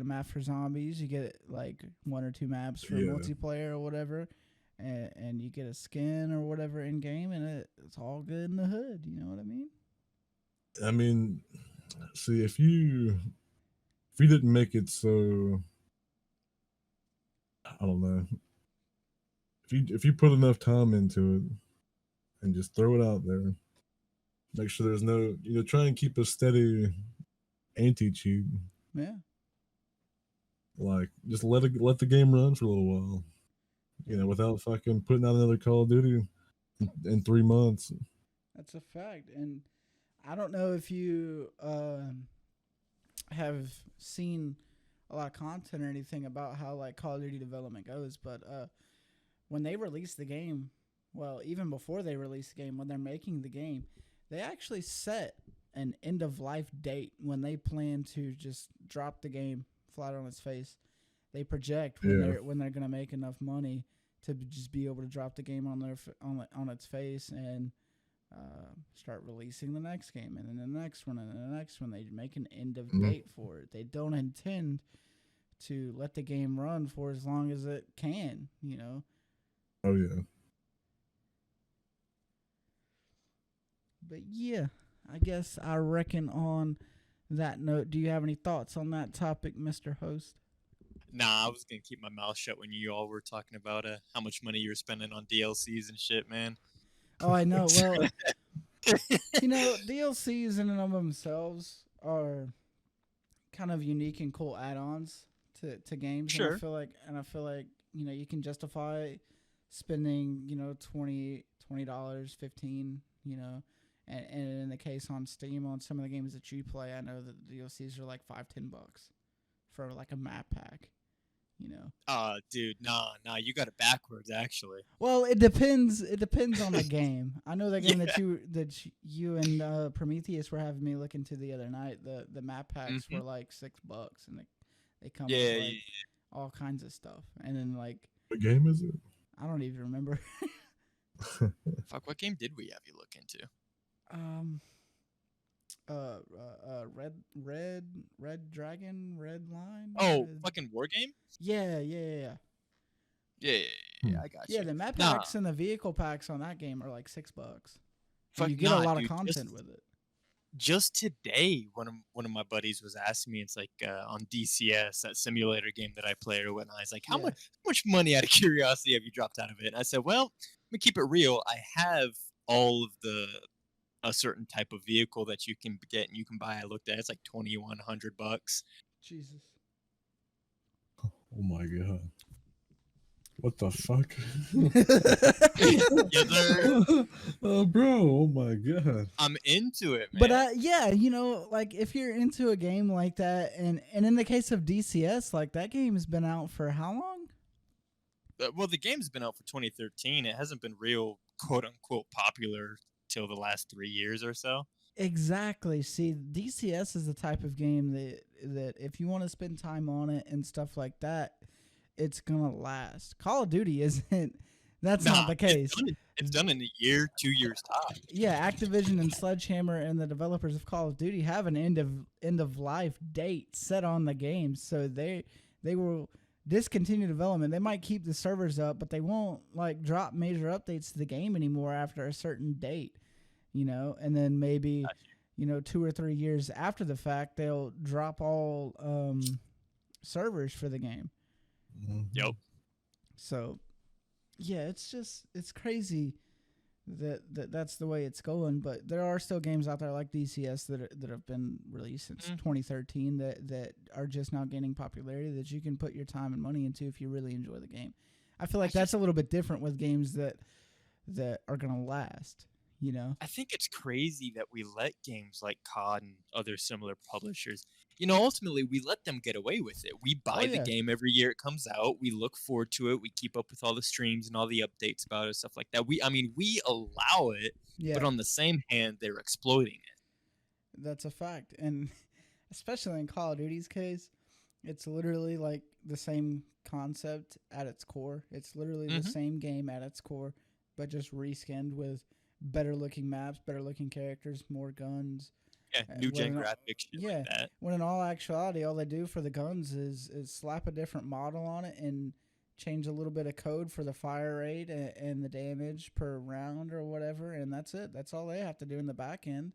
map for zombies, you get like 1 or 2 maps for multiplayer or whatever. And you get a skin or whatever in game, and it's all good in the hood. You know what I mean? I mean, see, if you didn't make it so, I don't know. If you put enough time into it and just throw it out there, make sure there's no, try and keep a steady anti-cheat. Yeah. Like just let the game run for a little while. Without fucking putting out another Call of Duty in 3 months. That's a fact. And I don't know if you have seen a lot of content or anything about how like Call of Duty development goes, but when they release the game, well, even before they release the game, when they're making the game, they actually set an end of life date when they plan to just drop the game flat on its face. They project when they're gonna make enough money to just be able to drop the game on its face and start releasing the next game, and then the next one, and then the next one. They make an end of date for it. They don't intend to let the game run for as long as it can. Oh yeah. But yeah, I guess I reckon on that note, do you have any thoughts on that topic, Mr. Host? Nah, I was gonna keep my mouth shut when you all were talking about how much money you were spending on DLCs and shit, man. Oh, I know. Well, DLCs in and of themselves are kind of unique and cool add-ons to games, Sure. and I feel like you can justify spending $20, 15, and in the case on Steam on some of the games that you play, I know that the DLCs are like $5-10 for like a map pack. Dude, nah, you got it backwards, actually. Well, it depends. It depends on the game. I know the game Yeah. that you and Prometheus were having me look into the other night. The map packs were like $6, and they come with like all kinds of stuff. And then like, What game is it? I don't even remember. Fuck, what game did we have you look into? Red Dragon, Red Line. Oh, fucking War Game? Yeah. Yeah, I got you. Yeah, the map packs and the vehicle packs on that game are like $6. Fuck, you get a lot dude, of content with it. Just today, one of my buddies was asking me, it's like on DCS, that simulator game that I play or whatnot. He's like, how much money, out of curiosity, have you dropped out of it? And I said, well, let me keep it real. I have all of a certain type of vehicle that you can get and you can buy. I looked at it, it's like $2,100. Jesus. Oh my god. What the fuck? Yes, sir. Oh, bro. Oh my god. I'm into it, man. But yeah, like if you're into a game like that, and in the case of DCS, like that game has been out for how long? Well, the game's been out for 2013. It hasn't been real quote unquote popular till the last 3 years or so. Exactly. See, DCS is the type of game that if you want to spend time on it and stuff like that, it's gonna last. Call of Duty isn't. That's not the case. It's done in a year, 2 years top. Yeah, Activision and Sledgehammer and the developers of Call of Duty have an end of life date set on the game, so they will discontinue development. They might keep the servers up, but they won't like drop major updates to the game anymore after a certain date. And then maybe 2 or 3 years after the fact, they'll drop all servers for the game. Yep. So, yeah, it's crazy that's the way it's going. But there are still games out there like DCS that have been released since 2013 that are just now gaining popularity that you can put your time and money into if you really enjoy the game. I feel like that's a little bit different with games that are gonna last. I think it's crazy that we let games like COD and other similar publishers, ultimately we let them get away with it. We buy the game every year it comes out. We look forward to it. We keep up with all the streams and all the updates about it, stuff like that. We allow it, but on the same hand, they're exploiting it. That's a fact. And especially in Call of Duty's case, it's literally like the same concept at its core. It's literally the same game at its core, but just reskinned with better looking maps, better looking characters, more guns. Yeah, new gen graphics, shit like that. When in all actuality, all they do for the guns is slap a different model on it and change a little bit of code for the fire rate and the damage per round or whatever, and that's it. That's all they have to do in the back end.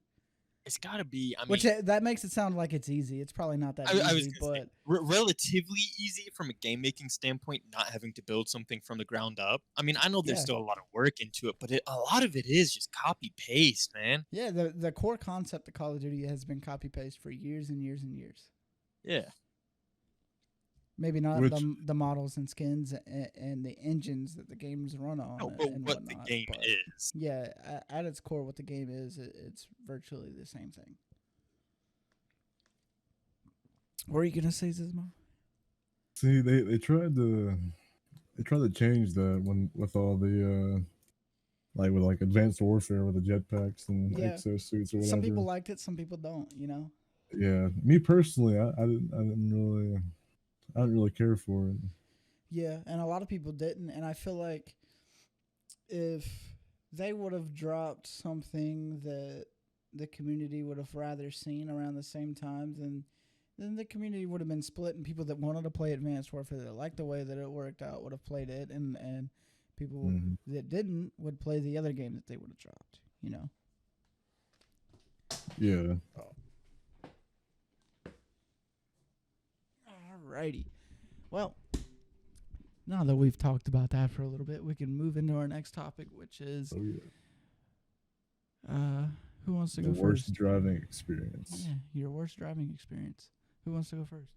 It's got to be. Which that makes it sound like it's easy. It's probably not that easy, but relatively easy from a game making standpoint. Not having to build something from the ground up. I know there's still a lot of work into it, but a lot of it is just copy paste, man. Yeah, the core concept of Call of Duty has been copy paste for years and years and years. Yeah. Maybe not the models and skins and the engines that the games run on. No, but what whatnot, the game is. Yeah, at its core, what the game is, it's virtually the same thing. What are you gonna say, Zizma? See, they tried to change that with all the with Advanced Warfare with the jetpacks and exosuits or whatever. Some people liked it, some people don't. Yeah, me personally, I didn't really care for it. Yeah, and a lot of people didn't, and I feel like if they would have dropped something that the community would have rather seen around the same time, then the community would have been split, and people that wanted to play Advanced Warfare that liked the way that it worked out would have played it, and people that didn't would play the other game that they would have dropped. Yeah. Alrighty. Well, now that we've talked about that for a little bit, we can move into our next topic, which is Oh yeah. who wants to The go worst first? driving experience. Yeah, your worst driving experience. Who wants to go first?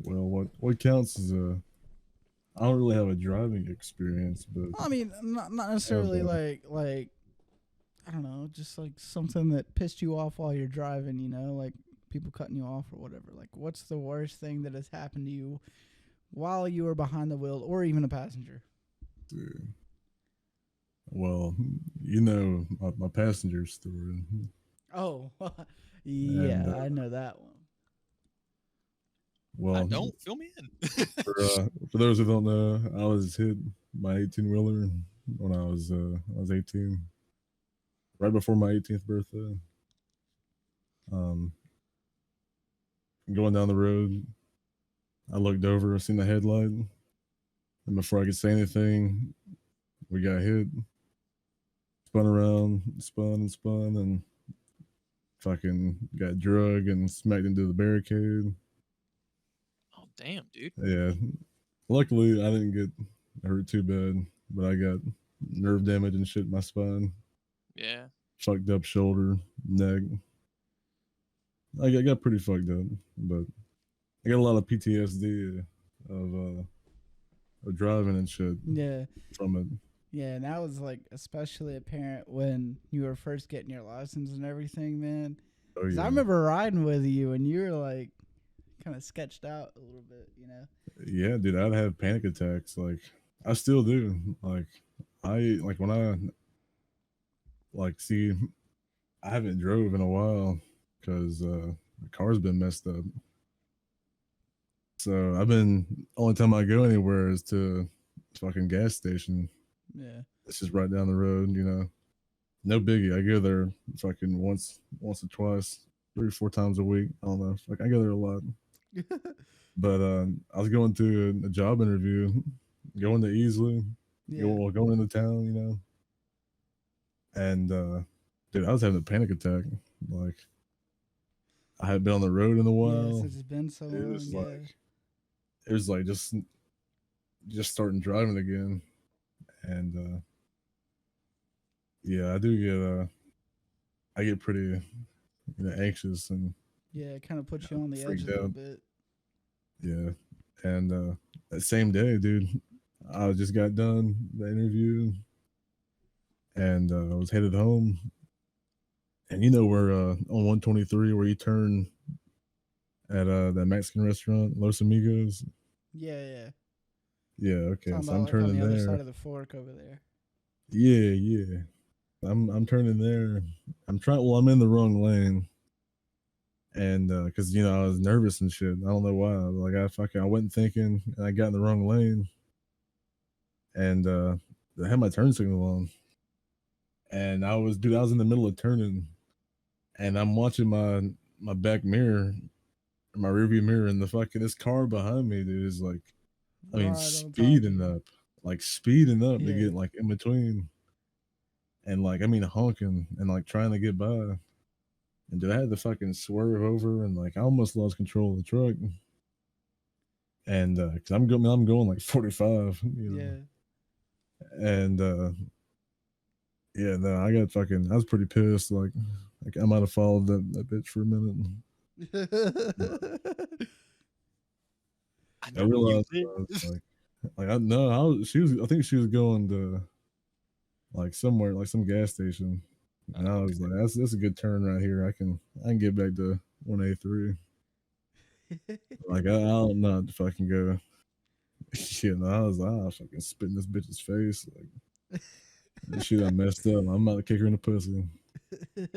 Well, what counts as a? I don't really have a driving experience, but Well, I mean, not I have necessarily like I don't know, just like something that pissed you off while you're driving. You know, like people cutting you off or whatever. Like, what's the worst thing that has happened to you while you were behind the wheel or even a passenger? well, you know my passenger story, Oh, and yeah, I know that one. I well, don't fill me in. for those who don't know, I was hit by 18-wheeler when I was 18, right before my 18th birthday. Um, going down the road, I looked over, I seen the headlight, and before I could say anything, we got hit, spun around, spun and spun, and fucking got drug and smacked into the barricade. Oh damn, dude. Yeah, luckily I didn't get hurt too bad, but I got nerve damage and shit in my spine, Yeah. fucked up shoulder, neck. I got pretty fucked up, but I got a lot of PTSD of driving and shit Yeah, from it. yeah, and that was like especially apparent when you were first getting your license and everything, man. Oh 'Cause yeah, I remember riding with you, and you were like kind of sketched out a little bit, you know. yeah, dude. I'd have panic attacks. Like I still do. Like when I like see, I haven't drove in a while because the car's been messed up. So I've been only time I go anywhere is to fucking gas station. Yeah, It's just right down the road, you know. No biggie. I go there fucking once or twice, 3 or 4 times a week. I don't know. Like I go there a lot. But I was going to a job interview, going to Easley, yeah, going into town, you know. And dude, I was having a panic attack. Like I had been on the road in a yeah. while. Since it's been so It long, was yeah, like it was like just starting driving again. And yeah, I get pretty anxious and yeah. It kind of puts you on the edge a freaked little out. bit. Yeah. And that same day, dude, I just got done the interview and I was headed home. And you know where on 123 where you turn at that Mexican restaurant, Los Amigos? Yeah, yeah. Yeah, okay. Talking So about I'm like on turning the other side there. of the fork over there. Yeah, yeah. I'm turning there. I'm in the wrong lane. And cuz I was nervous and shit. I don't know why. Like I wasn't thinking and I got in the wrong lane and I had my turn signal on. And I was in the middle of turning and I'm watching my back mirror, my rearview mirror, and the fucking this car behind me, dude, is like, I mean, Right on top of you. speeding up to Yeah. get like in between, and like I mean honking and like trying to get by. And dude, I had to fucking swerve over and like I almost lost control of the truck. And cause I'm going like 45, Yeah. and yeah, no, I was pretty pissed. Like I might have followed that bitch for a minute. I I know you realized did. like I no, I think she was going to like somewhere, like some gas station. And I was like, that's a good turn right here. I can get back to 183. Like I don't know how to fucking go. I was like, I'll fucking spit in this bitch's face. Like this shit I messed up. I'm about to kick her in the pussy. Fucking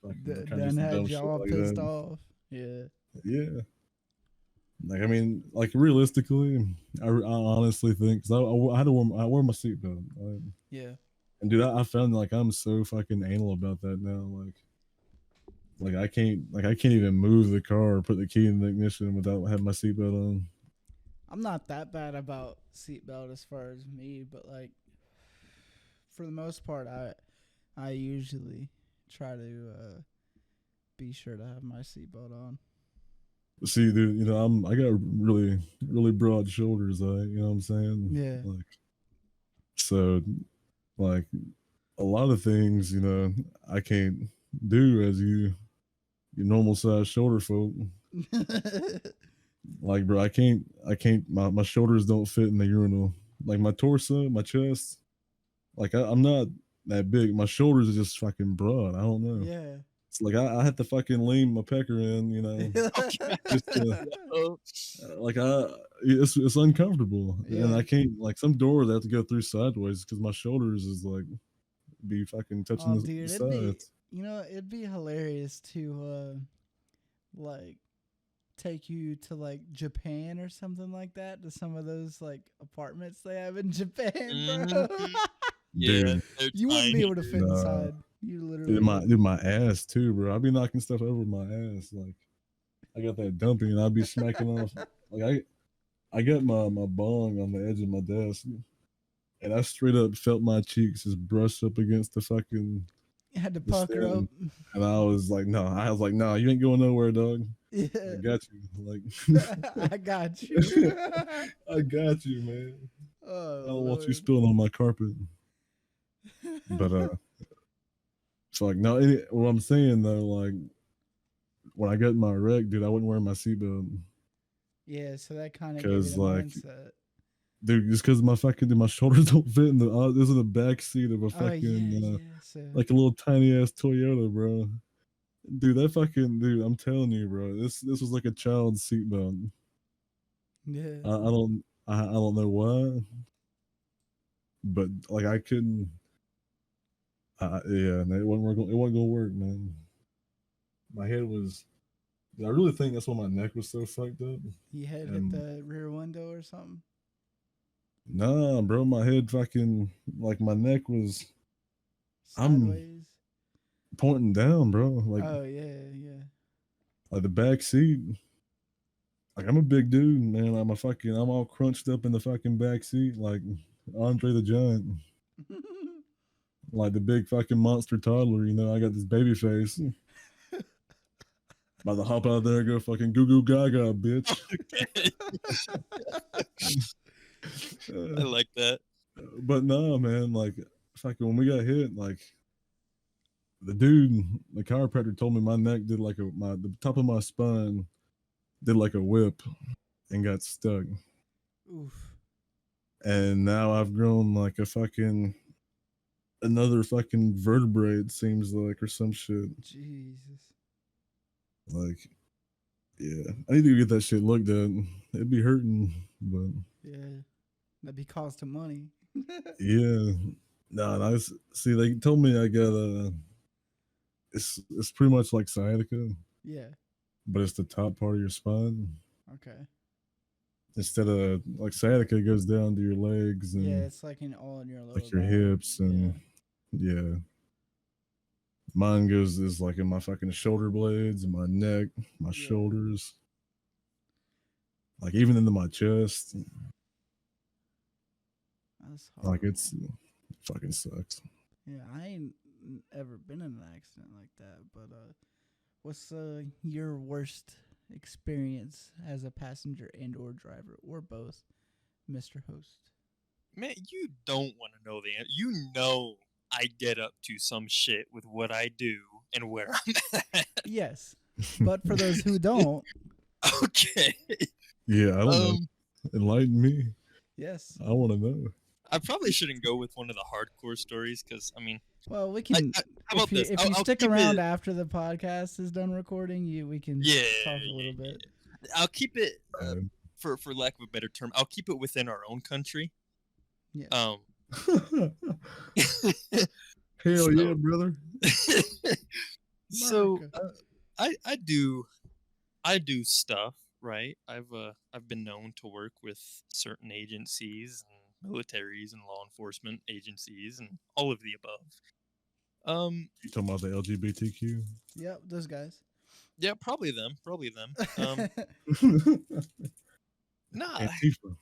kind of do Done some had dumb shit y'all like pissed that. off. Yeah. Yeah. Like I mean, like realistically, I honestly think because I had to I wore my seatbelt. Yeah. And dude, I found like I'm so fucking anal about that now. Like I can't even move the car or put the key in the ignition without having my seatbelt on. I'm not that bad about seatbelt as far as me, but like for the most part, I usually try to be sure to have my seatbelt on. See, dude, I got really, really broad shoulders. You know what I'm saying? Yeah. Like, so, like, a lot of things, I can't do as you normal size shoulder folk. Like, bro, I can't. My shoulders don't fit in the urinal. Like my torso, my chest. Like I'm not that big. My shoulders are just fucking broad. I don't know. Yeah. It's like I had to fucking lean my pecker in, Okay. just to Oh, like it's uncomfortable, and Yeah. I can't like some doors I have to go through sideways because my shoulders is like be fucking touching Oh, the dude, sides. it'd be hilarious to like take you to like Japan or something like that, to some of those like apartments they have in Japan, bro. mhm. Yeah, Dude, they're You wouldn't be tiny, able to dude. fit nah, inside. You literally dude, my wouldn't. dude, my ass too, bro. I'll be knocking stuff over my ass. Like I got that dumping, and I'll be smacking off. Like I got my bong on the edge of my desk, and I straight up felt my cheeks just brush up against You had to the pucker up. stand, and I was like, no, nah, you ain't going nowhere, dog. I Yeah. got you. Like I got you. I got you, man. I Oh don't want you Lord. spilling on my carpet. But it's like no. What I'm saying though, like when I got in my wreck, dude, I wasn't wearing my seatbelt Yeah, so that kind of gave you because the like, mindset. dude, just because my shoulders don't fit in the this is the back seat of a Oh yeah, fucking yeah. So like a little tiny ass Toyota, bro. Dude, dude, I'm telling you, bro, this was like a child's seatbelt. yeah. I don't know why, but like I couldn't. Yeah, it wasn't working. It wasn't gonna work, man. My head was. I really think that's why my neck was so fucked up. He had hit And the rear window or something. nah, bro, my head fucking like my neck was. I'm Sideways. pointing down, bro. Oh yeah, yeah. Like the back seat. Like I'm a big dude, man. I'm all crunched up in the fucking back seat, like Andre the Giant, like the big fucking monster toddler. I got this baby face. About to hop out there and go fucking goo goo gaga, bitch. Okay. I Uh, like that. but nah, man, like fucking when we got hit, like the dude, the chiropractor told me my neck did like the top of my spine did like a whip and got stuck. Oof. And now I've grown like a fucking another fucking vertebrae, it seems like, or some shit. Jesus. Like, yeah, I need to get that shit looked at. It'd be hurting, but Yeah. That'd be costing money. yeah, no, see. They told me I got it's pretty much like sciatica, Yeah. but it's the top part of your spine. Okay. Instead of like sciatica goes down to your legs Yeah, and it's like all in your lower like your back. hips Yeah. and yeah. Mine goes is like in my fucking shoulder blades and my neck, my Yeah. shoulders, like even into my chest. That's Like horrible. fucking sucks. Yeah, I ain't ever been in an accident like that. But what's your worst experience as a passenger and or driver or both, Mr. Host? Man, you don't want to know the answer. You know I get up to some shit with what I do and where I'm at. Yes, but for those who don't, Okay. Yeah, I don't know. Um, Enlighten me. yes. I want to know. I probably shouldn't go with one of the hardcore stories because I mean, Well, we can. how about this? If you I'll stick keep around it. after the podcast is done recording, we can Yeah, talk a yeah, little bit. yeah. I'll keep it Uh, for lack of a better term. I'll keep it within our own country. Yes. Hell So- yeah, brother. so America. I do stuff, right? I've been known to work with certain agencies and militaries and law enforcement agencies and all of the above. You talking about the LGBTQ? Yep, those guys. Yeah, probably them. Nah, Antifa.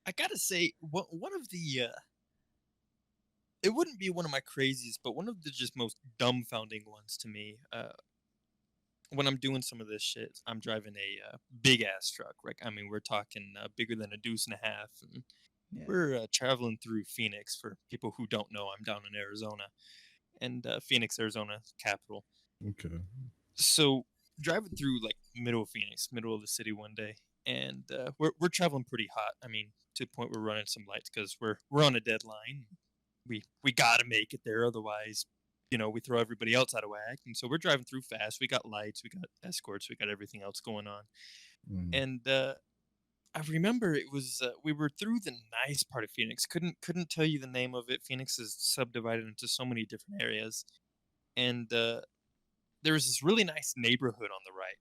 I gotta say, one of the it wouldn't be one of my craziest, but one of the just most dumbfounding ones to me. when I'm doing some of this shit, I'm driving a big ass truck. Right? I mean, we're talking bigger than a deuce and a half, and Yeah. we're traveling through Phoenix. For people who don't know, I'm down in Arizona, and Phoenix, Arizona, capital. Okay. So driving through like middle of Phoenix, middle of the city one day, and we're traveling pretty hot. I mean, to the point we're running some lights because we're on a deadline. We gotta make it there, otherwise, we throw everybody else out of whack. And so we're driving through fast. We got lights, we got escorts, we got everything else going on. Mm. And I remember it was we were through the nice part of Phoenix. Couldn't tell you the name of it. Phoenix is subdivided into so many different areas, and there was this really nice neighborhood on the right,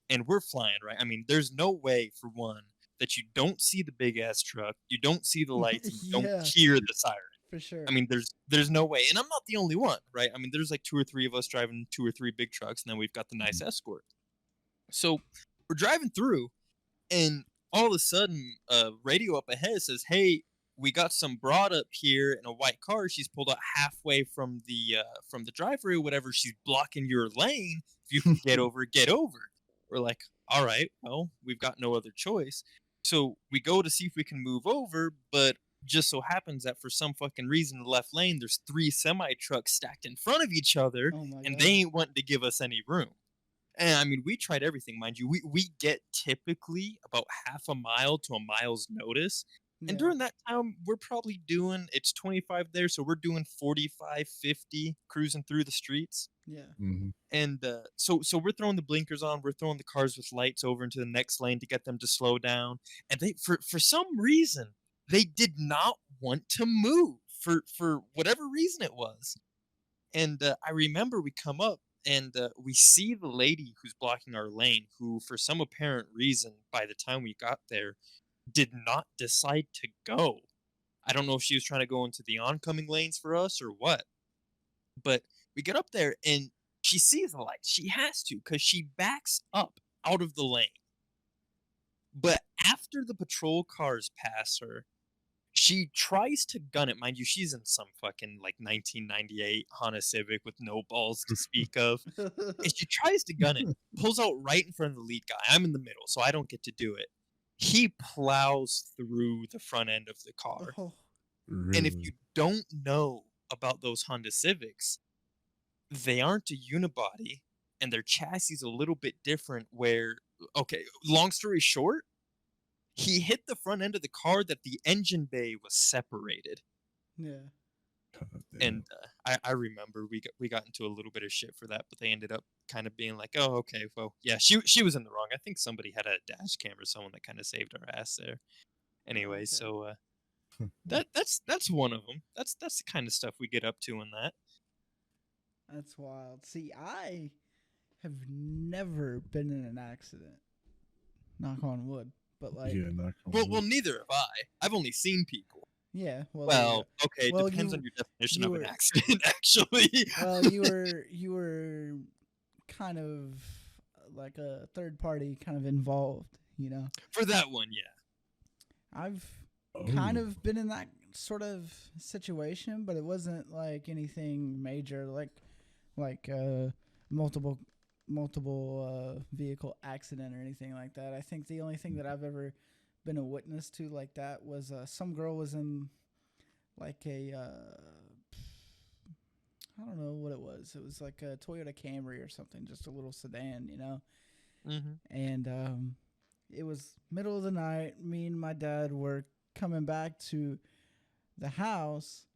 and we're flying, right? I mean, there's no way, for one, that you don't see the big ass truck, you don't see the lights, and you don't Yeah, hear the siren. for sure. I mean, there's no way, and I'm not the only one, right? I mean, there's like two or three of us driving two or three big trucks, and then we've got the nice escort. So we're driving through, and all of a sudden, radio up ahead says, "Hey, we got some broad up here in a white car. She's pulled out halfway from the driveway or whatever. She's blocking your lane. If you can get over, get over." We're like, "All right, well, we've got no other choice." So we go to see if we can move over, but just so happens that for some fucking reason, in the left lane, there's three semi trucks stacked in front of each other, Oh my and god. they ain't wanting to give us any room. And I mean, we tried everything, mind you. We get typically about half a mile to a mile's notice. And Yeah. during that time, we're probably doing, it's 25 there, so we're doing 45, 50, cruising through the streets. Yeah. Mm-hmm. And so we're throwing the blinkers on, we're throwing the cars with lights over into the next lane to get them to slow down. And they, for some reason, they did not want to move for whatever reason it was. And I remember we come up and we see the lady who's blocking our lane, who, for some apparent reason, by the time we got there, did not decide to go. I don't know if she was trying to go into the oncoming lanes for us or what. But we get up there and she sees the lights. She has to, because she backs up out of the lane. But after the patrol cars pass her, she tries to gun it. Mind you, she's in some fucking like 1998 Honda Civic with no balls to speak of. And she tries to gun it, pulls out right in front of the lead guy. I'm in the middle, so I don't get to do it. He plows through the front end of the car. Oh, Really? And if you don't know about those Honda Civics, they aren't a unibody, and their chassis is a little bit different. Where, okay, long story short, he hit the front end of the car that the engine bay was separated. yeah. God damn. And I remember we got into a little bit of shit for that, but they ended up kind of being like, "Oh, okay, well, yeah, she was in the wrong. I think somebody had a dash cam or someone that kind of saved our ass there." Anyway, okay. so that's one of them. That's the kind of stuff we get up to in that. That's wild. See, I have never been in an accident. Knock on wood. But like, Yeah, not Well, neither have I. I've only seen people. yeah. Well, there you Well, okay, Well, depends you- on your definition you of were- an accident, actually. go. Well, you were kind of like a third party, kind of involved. You know, For that one, yeah. I've Oh. kind of been in that sort of situation, but it wasn't like anything major, like multiple vehicle accident or anything like that. I think the only thing that I've ever been a witness to like that was some girl was in like a I don't know what it was. It was like a Toyota Camry or something, just a little sedan, you know. Mm-hmm. And it was middle of the night. Me and my dad were coming back to the house,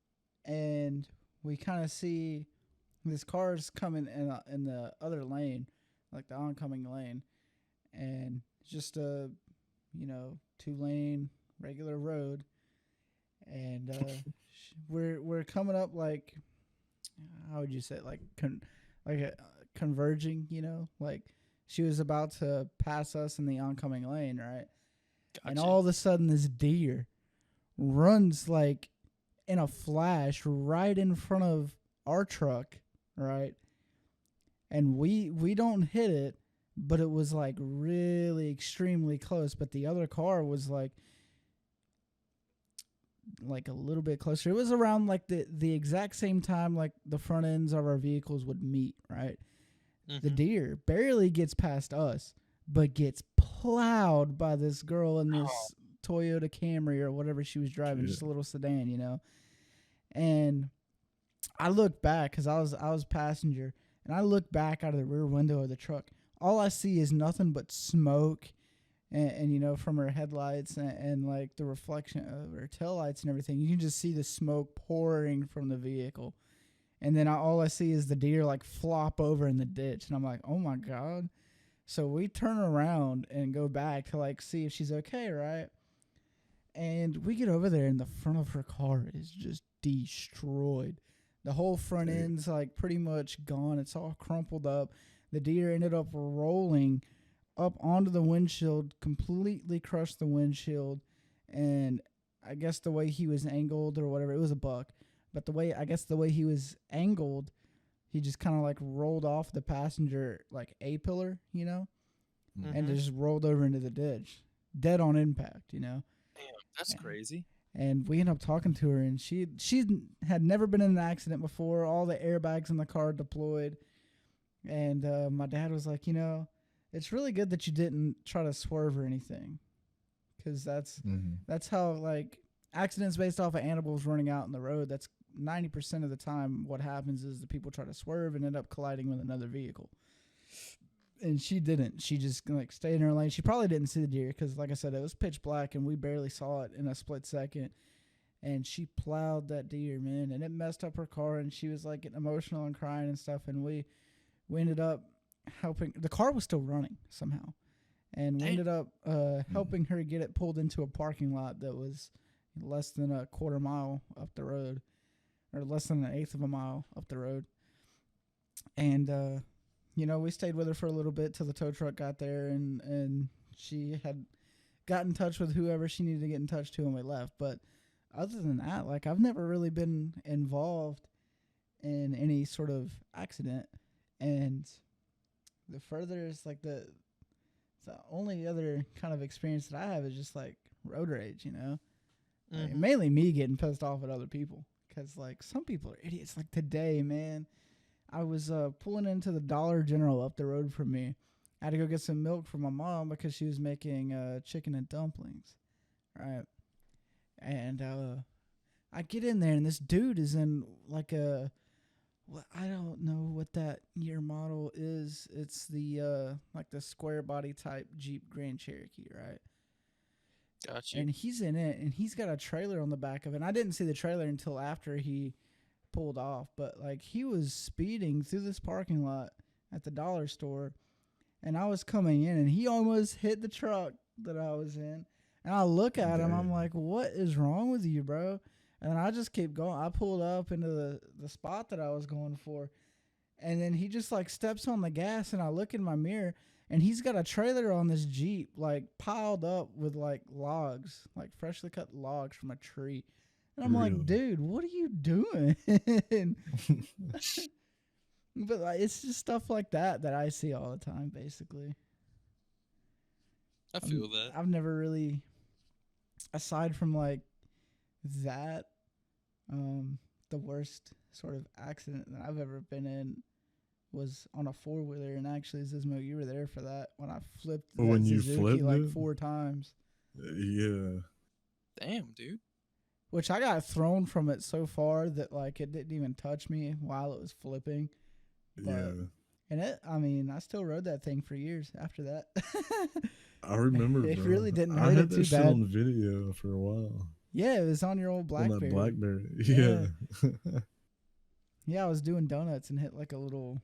and we kind of see this car's coming in the other lane, like the oncoming lane, and just a 2-lane regular road, and we're coming up like, how would you say it? Like converging, like she was about to pass us in the oncoming lane, right? Gotcha. And all of a sudden this deer runs like in a flash right in front of our truck, right? And we don't hit it, but it was like really extremely close. But the other car was like a little bit closer. It was around like the exact same time like the front ends of our vehicles would meet, right? The deer barely gets past us, but gets plowed by this girl in this Toyota Camry or whatever she was driving, just a little sedan, you know. And I looked back because I was passenger, and I looked back out of the rear window of the truck. All I see is nothing but smoke, and you know, from her headlights and like the reflection of her taillights and everything. You can just see the smoke pouring from the vehicle. And then all I see is the deer like flop over in the ditch. And I'm like, oh my God. So we turn around and go back to like see if she's okay, right? And we get over there and the front of her car is just destroyed. The whole front end's like pretty much gone. It's all crumpled up. The deer ended up rolling up onto the windshield, completely crushed the windshield. And I guess the way he was angled or whatever, it was a buck. But the way he was angled, he just kind of like rolled off the passenger like A-pillar, you know, and just rolled over into the ditch, dead on impact, you know. Damn, that's crazy. And we ended up talking to her, and she had never been in an accident before. All the airbags in the car deployed, and my dad was like, you know, it's really good that you didn't try to swerve or anything, because that's how like accidents based off of animals running out in the road. That's 90% of the time what happens is the people try to swerve and end up colliding with another vehicle. And she didn't. She just like stayed in her lane. She probably didn't see the deer because, like I said, it was pitch black and we barely saw it in a split second. And she plowed that deer, man, and it messed up her car. And she was like getting emotional and crying and stuff. And we ended up helping. The car was still running somehow, and we ended up helping her get it pulled into a parking lot that was less than a quarter mile up the road, or less than an eighth of a mile up the road. And you know, we stayed with her for a little bit till the tow truck got there, and she had got in touch with whoever she needed to get in touch to, and we left. But other than that, like, I've never really been involved in any sort of accident. And the furthest, like, the only other kind of experience that I have is just, like, road rage, you know? Like, mainly me getting pissed off at other people. Because, like, some people are idiots. Like, today, man, I was pulling into the Dollar General up the road from me. I had to go get some milk for my mom because she was making chicken and dumplings, right? And I get in there, and this dude is in, like, I don't know what that year model is. It's the, like, the square body type Jeep Grand Cherokee, right? Gotcha. And he's in it, and he's got a trailer on the back of it. And I didn't see the trailer until after he pulled off, but like he was speeding through this parking lot at the dollar store, and I was coming in, and he almost hit the truck that I was in. And I look at him, I'm like, what is wrong with you, bro? And I just keep going. I pulled up into the spot that I was going for, and then he just like steps on the gas, and I look in my mirror, and he's got a trailer on this Jeep like piled up with like logs, like freshly cut logs from a tree. And I'm like, dude, what are you doing? But like, it's just stuff like that I see all the time, basically. I feel that. I've never really, aside from like that, the worst sort of accident that I've ever been in was on a 4-wheeler. And actually, Zizmo, you were there for that when I flipped that Suzuki like 4 times. Yeah. Damn, dude. Which I got thrown from it so far that like it didn't even touch me while it was flipping. But, yeah. And I still rode that thing for years after that. I remember, it bro. really didn't hurt I had it that too shit bad. on video for a while. Yeah, it was on your old BlackBerry. On that BlackBerry. Yeah. Yeah, I was doing donuts and hit like a little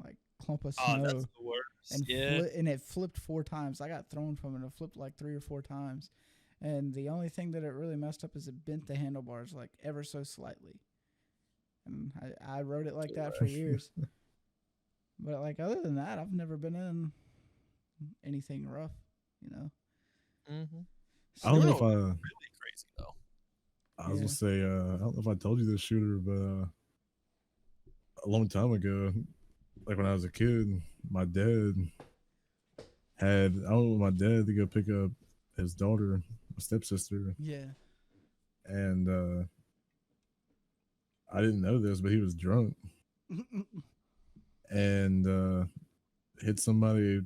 like clump of snow. Oh, that's the worst. And yeah. And it flipped 4 times. I got thrown from it. It flipped like 3 or 4 times. And the only thing that it really messed up is it bent the handlebars like ever so slightly. And I rode it like that for years. But like other than that, I've never been in anything rough, you know. I don't know if really crazy though. I was gonna say I don't know if I told you this, Shooter, but a long time ago, like when I was a kid, my dad had my dad to go pick up his daughter, my stepsister. Yeah. And I didn't know this, but he was drunk. and hit somebody.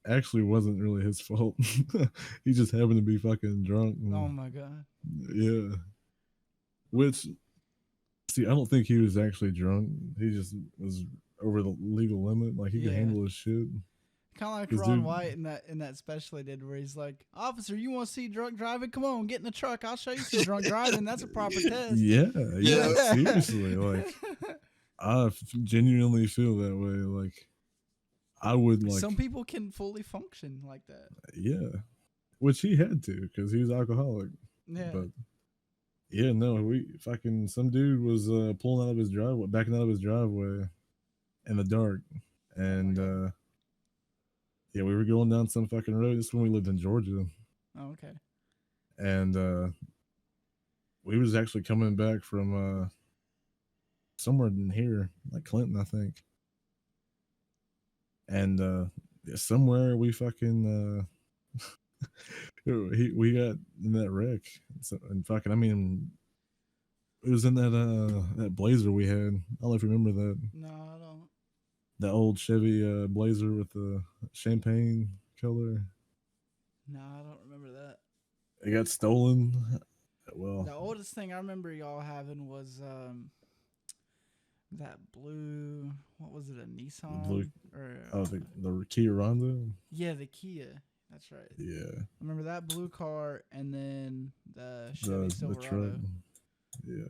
Actually, wasn't really his fault. He just happened to be fucking drunk. Oh my god. Yeah. Which, see, I don't think he was actually drunk. He just was over the legal limit. Like, he could Yeah. handle his shit. Kind of like 'Cause, Ron dude- White in that special he did where he's like, "Officer, you want to see drunk driving? Come on, get in the truck. I'll show you some drunk driving. That's a proper test." Yeah, Yeah. seriously. Like, I genuinely feel that way. Like, I would like, some people can fully function like that. yeah, which he had to because he was alcoholic. Yeah. But yeah, no, we fucking some dude was pulling out of his driveway, backing out of his driveway in the dark, and God. yeah, we were going down some fucking road. This is when we lived in Georgia, Oh, okay. and we was actually coming back from somewhere in here, like Clinton, I think. And yeah, somewhere we fucking we got in that wreck. So, and fucking, I mean, it was in that Blazer we had. I don't know if you remember that. No, I don't. That old Chevy Blazer with the champagne color. No, I don't remember that. It got stolen. Well, The oldest thing I remember y'all having was that blue. What was it? A Nissan? blue- Or the Kia Rondo. yeah, the Kia. That's right. Yeah, I remember that blue car and then the Chevy the Silverado. truck. Yeah.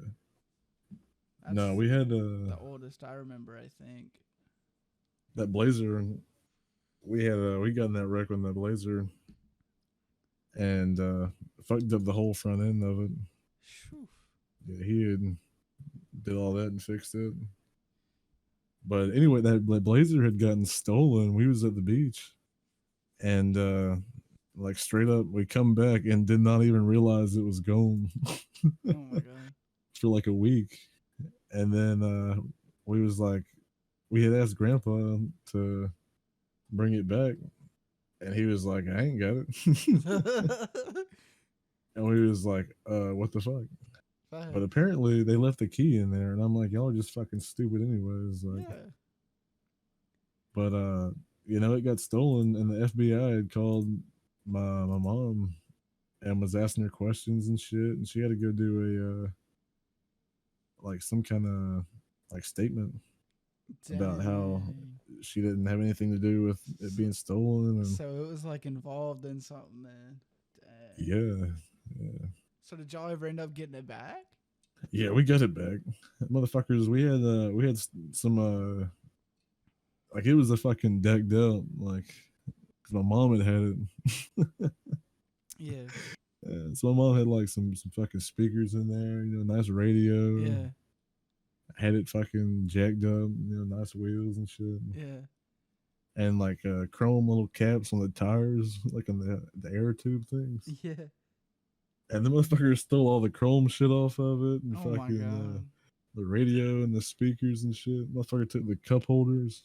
That's No, we had the oldest I remember, I think. that Blazer. We had we got in that wreck with that Blazer, and fucked up the whole front end of it. Whew. Yeah, he had did all that and fixed it. But anyway, that Blazer had gotten stolen. We was at the beach, and like straight up, we come back and did not even realize it was gone Oh my god. for like a week. And then we was like, we had asked Grandpa to bring it back, and he was like, "I ain't got it." And we was like, "What the fuck?" But apparently they left the key in there, and I'm like, "Y'all are just fucking stupid, anyways." Like, yeah. but you know, it got stolen, and the FBI had called my mom and was asking her questions and shit, and she had to go do a like some kind of like statement about how Dang. she didn't have anything to do with it being stolen, and So it was like involved in something then. Dang. yeah. So did y'all ever end up getting it back? Yeah, we got it back, motherfuckers. We had some like it was a fucking decked out, like 'cause my mom had it. Yeah. So my mom had like some fucking speakers in there, you know, nice radio. Yeah. Had it fucking jacked up, you know, nice wheels and shit, Yeah. and like chrome little caps on the tires, like on the air tube things. Yeah. And the motherfuckers stole all the chrome shit off of it, and Oh my fucking god. the radio and the speakers and shit. Motherfucker took the cup holders.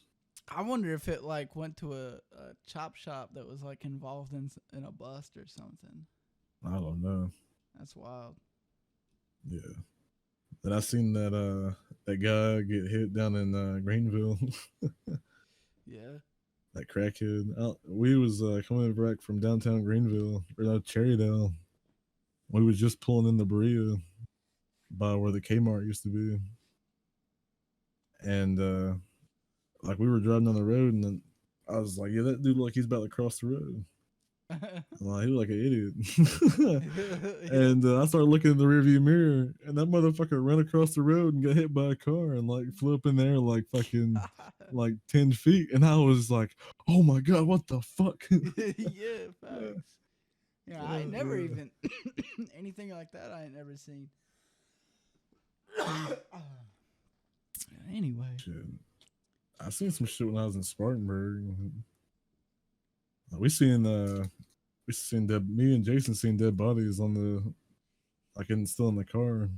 I wonder if it like went to a chop shop that was like involved in a bust or something. I don't know. That's wild. Yeah. Then I seen that guy get hit down in Greenville. Yeah. That crackhead. We was coming back from downtown Greenville, or no, Cherrydale. We was just pulling in the Berea by where the Kmart used to be. And like we were driving down the road, and then I was like, "Yeah, that dude looked like he's about to cross the road." Like, he looked like an idiot. And I started looking in the rearview mirror, and that motherfucker ran across the road and got hit by a car and like flew up in there like fucking like 10 feet. And I was like, "Oh my god, what the fuck?" Yeah, facts. Yeah, I ain't never Yeah. even anything like that. I ain't never seen. Anyway, Shit. I seen some shit when I was in Spartanburg. We seen dead. Me and Jason seen dead bodies on the, like, still in the car.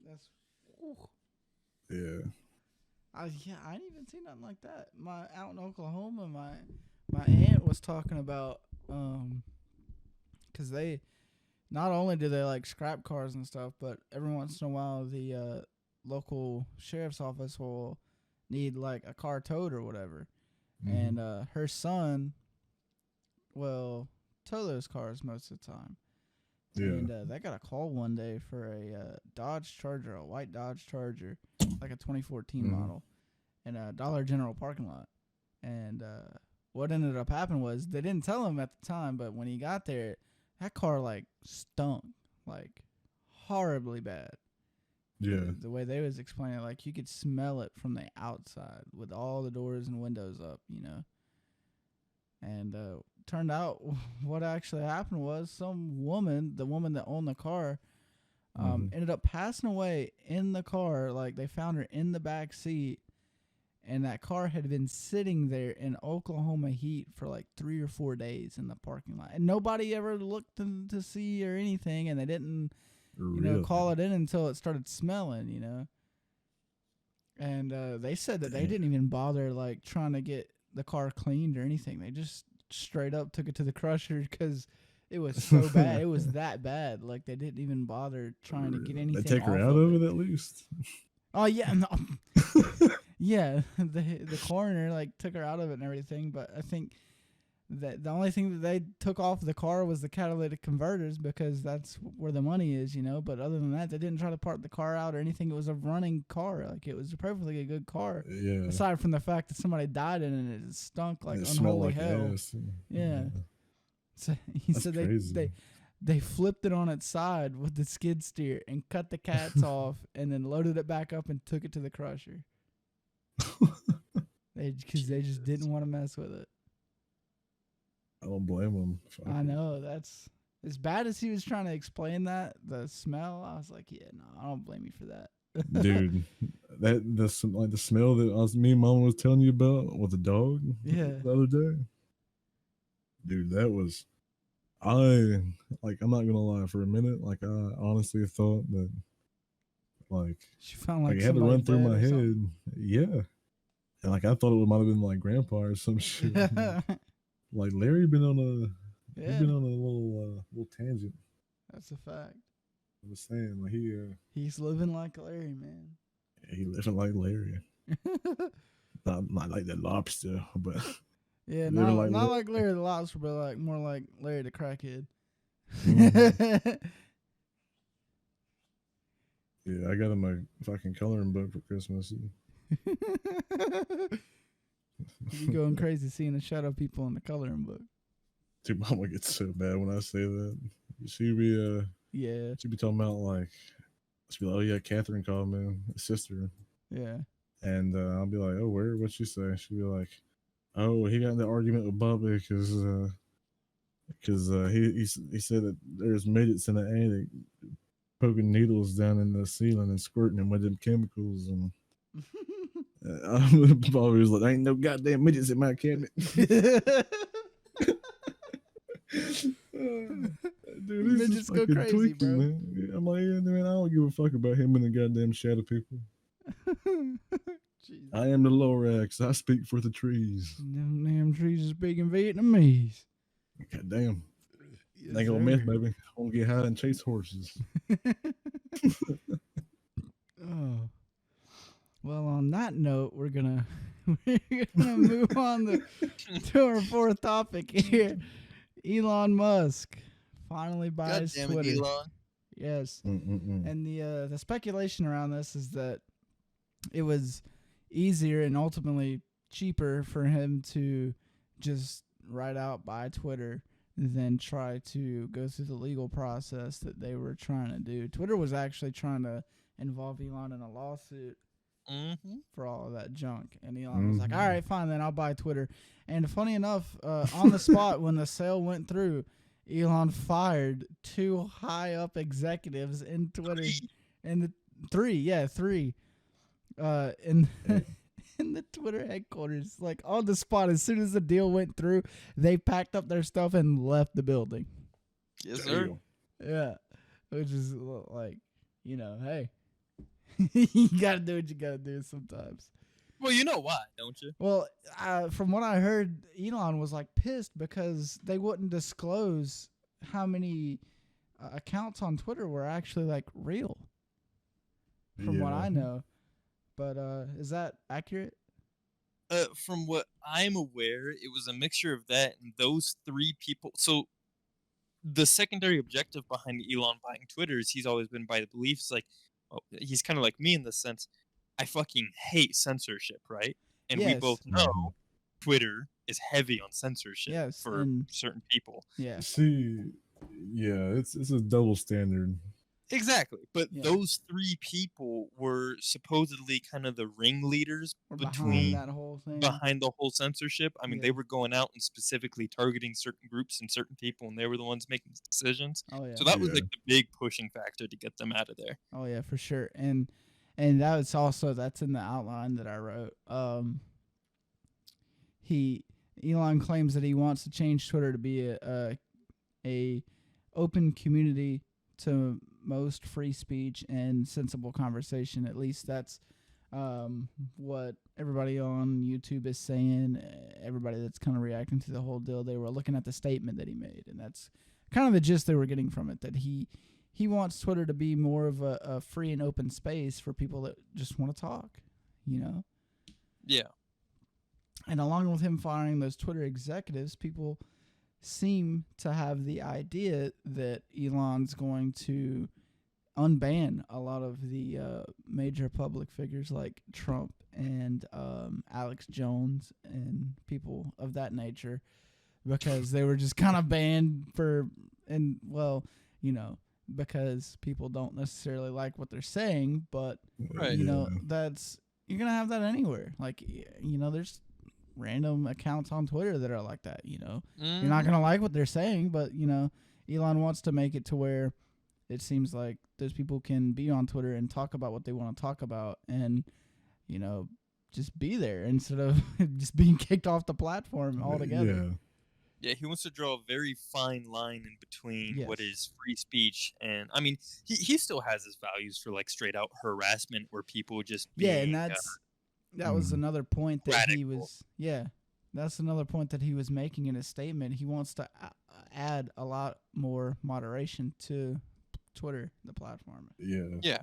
that's. Ooh. Yeah. Yeah, I didn't even see nothing like that. Out in Oklahoma, my aunt was talking about because they not only do they like scrap cars and stuff, but every once in a while the local sheriff's office will need like a car towed or whatever. Mhm. And her son will tow those cars most of the time. Yeah. And they got a call one day for a Dodge Charger, a white Dodge Charger, like a 2014 Mhm. model, in a Dollar General parking lot. And what ended up happening was they didn't tell him at the time, but when he got there, that car like stunk, like horribly bad. Yeah. The way they was explaining it, like you could smell it from the outside with all the doors and windows up, you know. And turned out what actually happened was some woman, the woman that owned the car, ended up passing away in the car. Like they found her in the back seat, and that car had been sitting there in Oklahoma heat for like 3 or 4 days in the parking lot, and nobody ever looked to see or anything, and they didn't, Really? call it in until it started smelling, And they said that they didn't even bother like trying to get the car cleaned or anything. They just straight up took it to the crusher because it was so bad. It was that bad. Like they didn't even bother trying to get anything. They take her off out of of it at least. Oh yeah, no. Yeah. The coroner like took her out of it and everything, but I think that the only thing that they took off the car was the catalytic converters because that's where the money is, But other than that, they didn't try to park the car out or anything. It was a running car, like it was perfectly a good car. Yeah. Aside from the fact that somebody died in it and it stunk like it smelled unholy like hell. ass. Yeah. So he That's said crazy. they flipped it on its side with the skid steer and cut the cats off and then loaded it back up and took it to the crusher. Because they just didn't want to mess with it. I don't blame them. I know, that's as bad as he was trying to explain that, the smell. I was like, yeah, no, I don't blame you for that. Dude, the smell that me and Mama was telling you about with the dog Yeah. the other day. Dude, that was I'm not gonna lie, for a minute, like I honestly thought that She found like it had to somebody run through dead my or head. something. Yeah. And I thought it might have been like grandpa or some shit. Like Larry been on a Yeah, he's been on a little tangent. that's a fact. I was saying like He's living like Larry, man. he living like Larry. Not like that lobster, but Yeah, living like not like Larry the Lobster, but like more like Larry the Crackhead. Mhm. Yeah, I got him a fucking coloring book for Christmas. You going crazy seeing the shadow people in the coloring book. Dude, Mama gets so bad when I say that. She be Yeah, she be talking about she be like, oh yeah, Catherine called me, sister. yeah. And I'll be like, oh, where? What'd she say? She'll be like, oh, he got in the argument with Bubba because he said that there's midgets in the attic poking needles down in the ceiling and squirting them with them chemicals. And Bobby was like, ain't no goddamn midgets in my cabinet. Dude, this Midgets is go fucking crazy, tweaking, bro. man. Yeah, I'm like, yeah, man, I don't give a fuck about him and the goddamn shadow people. Jeez. I am the Lorax. I speak for the trees. Them damn trees is speaking Vietnamese. God damn. Yes, They gonna sir. miss, baby. I want to get high and chase horses. Oh. Well, on that note, we're gonna move on to our fourth topic here. Elon Musk finally God buys damn it, Twitter. Elon. Yes, Mm-mm-mm. and the speculation around this is that it was easier and ultimately cheaper for him to just write out buy Twitter than try to go through the legal process that they were trying to do. Twitter was actually trying to involve Elon in a lawsuit for all of that junk. And Elon was like, all right, fine, then I'll buy Twitter. And funny enough, on the spot when the sale went through, Elon fired 2 high up executives in Twitter. In the three. In in the Twitter headquarters, like on the spot, as soon as the deal went through, they packed up their stuff and left the building. Yes, sir. Yeah, which is like, hey, you gotta do what you gotta do sometimes. Well, you know why, don't you? Well, from what I heard, Elon was like pissed because they wouldn't disclose how many accounts on Twitter were actually like real. From what I know. But is that accurate? From what I'm aware, it was a mixture of that and those three people. So the secondary objective behind Elon buying Twitter is he's always been by the beliefs like, oh, he's kind of like me in the sense, I fucking hate censorship, right? And we both Yes. know Twitter is heavy on censorship Yes, for and certain people. yeah, See, yeah, it's a double standard. Exactly. But Yeah. those three people were supposedly kind of the ringleaders we're behind between that whole thing. behind the whole censorship. I mean, Yeah. they were going out and specifically targeting certain groups and certain people, and they were the ones making decisions. Oh yeah. So that was Yeah. like the big pushing factor to get them out of there. Oh yeah, for sure. And that was also that's in the outline that I wrote. Elon claims that he wants to change Twitter to be a open community to most free speech and sensible conversation. At least that's what everybody on YouTube is saying. Everybody that's kind of reacting to the whole deal, they were looking at the statement that he made, and that's kind of the gist they were getting from it. That he wants Twitter to be more of a free and open space for people that just want to talk, you know. Yeah. And along with him firing those Twitter executives, people seem to have the idea that Elon's going to unban a lot of the major public figures like Trump and Alex Jones and people of that nature, because they were just kind of banned because people don't necessarily like what they're saying, but Right. that's you're gonna have that anywhere. Like there's random accounts on Twitter that are like that. You're not gonna like what they're saying, but Elon wants to make it to where it seems like those people can be on Twitter and talk about what they want to talk about, and just be there instead of just being kicked off the platform altogether. Yeah, he wants to draw a very fine line in between what Yes. is free speech and, I mean, he still has his values for like straight out harassment where people just being, Yeah, and that was another point that he radical. was. Yeah, that's another point that he was making in his statement. He wants to add a lot more moderation to Twitter, the platform. Yeah.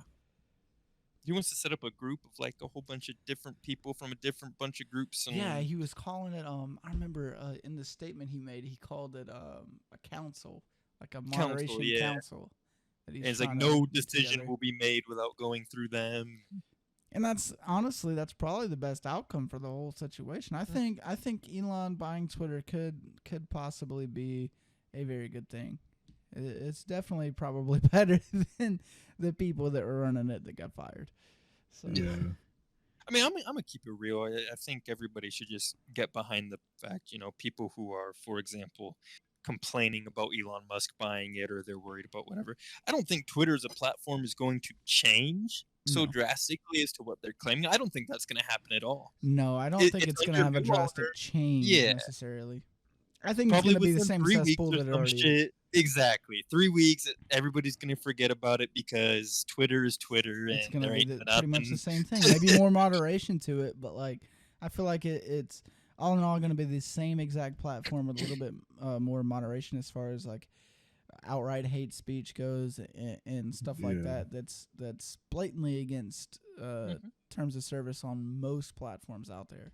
He wants to set up a group of like a whole bunch of different people from a different bunch of groups. And Yeah, he was calling it. I remember in the statement he made, he called it a council, like a moderation council. That he's it's like trying to no get decision together. will be made without going through them. And that's honestly probably the best outcome for the whole situation. I think Elon buying Twitter could possibly be a very good thing. It's definitely probably better than the people that were running it that got fired. So Yeah. I mean, I'm gonna keep it real. I think everybody should just get behind the fact, people who are, for example, complaining about Elon Musk buying it or they're worried about whatever. I don't think Twitter as a platform is going to change so No. drastically as to what they're claiming. I don't think that's going to happen at all. No, I don't think it's going to have a drastic change necessarily. I think Probably it's going to be the within same 3 weeks cesspool or that it some already is. shit. Exactly. 3 weeks, everybody's going to forget about it because Twitter is Twitter, It's and going to there be ain't pretty much nothing. the same thing. Maybe more moderation to it, but I feel like it's all in all going to be the same exact platform with a little bit more moderation as far as like outright hate speech goes and stuff like that. That's blatantly against terms of service on most platforms out there.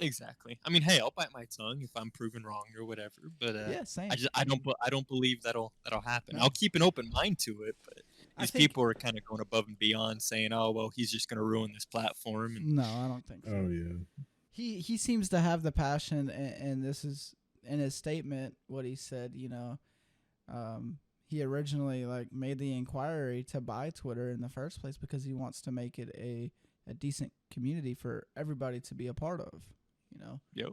Exactly. I mean, hey, I'll bite my tongue if I'm proven wrong or whatever. But yeah, same. I don't believe that'll happen. No. I'll keep an open mind to it, but these people are kind of going above and beyond, saying, "Oh, well, he's just going to ruin this platform." And no, I don't think so. Oh yeah. He seems to have the passion, and this is in his statement what he said. He originally made the inquiry to buy Twitter in the first place because he wants to make it a decent community for everybody to be a part of. Yep.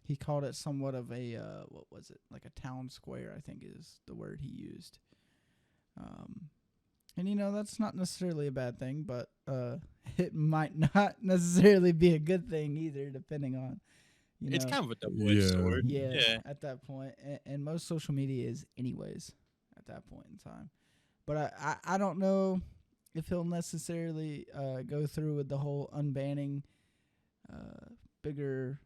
He called it somewhat of a what was it, like a town square, I think is the word he used. And that's not necessarily a bad thing, but it might not necessarily be a good thing either, depending on it's kind of a double-edged sword. Yeah, at that point, and most social media is anyways at that point in time. But I don't know if he'll necessarily go through with the whole unbanning bigger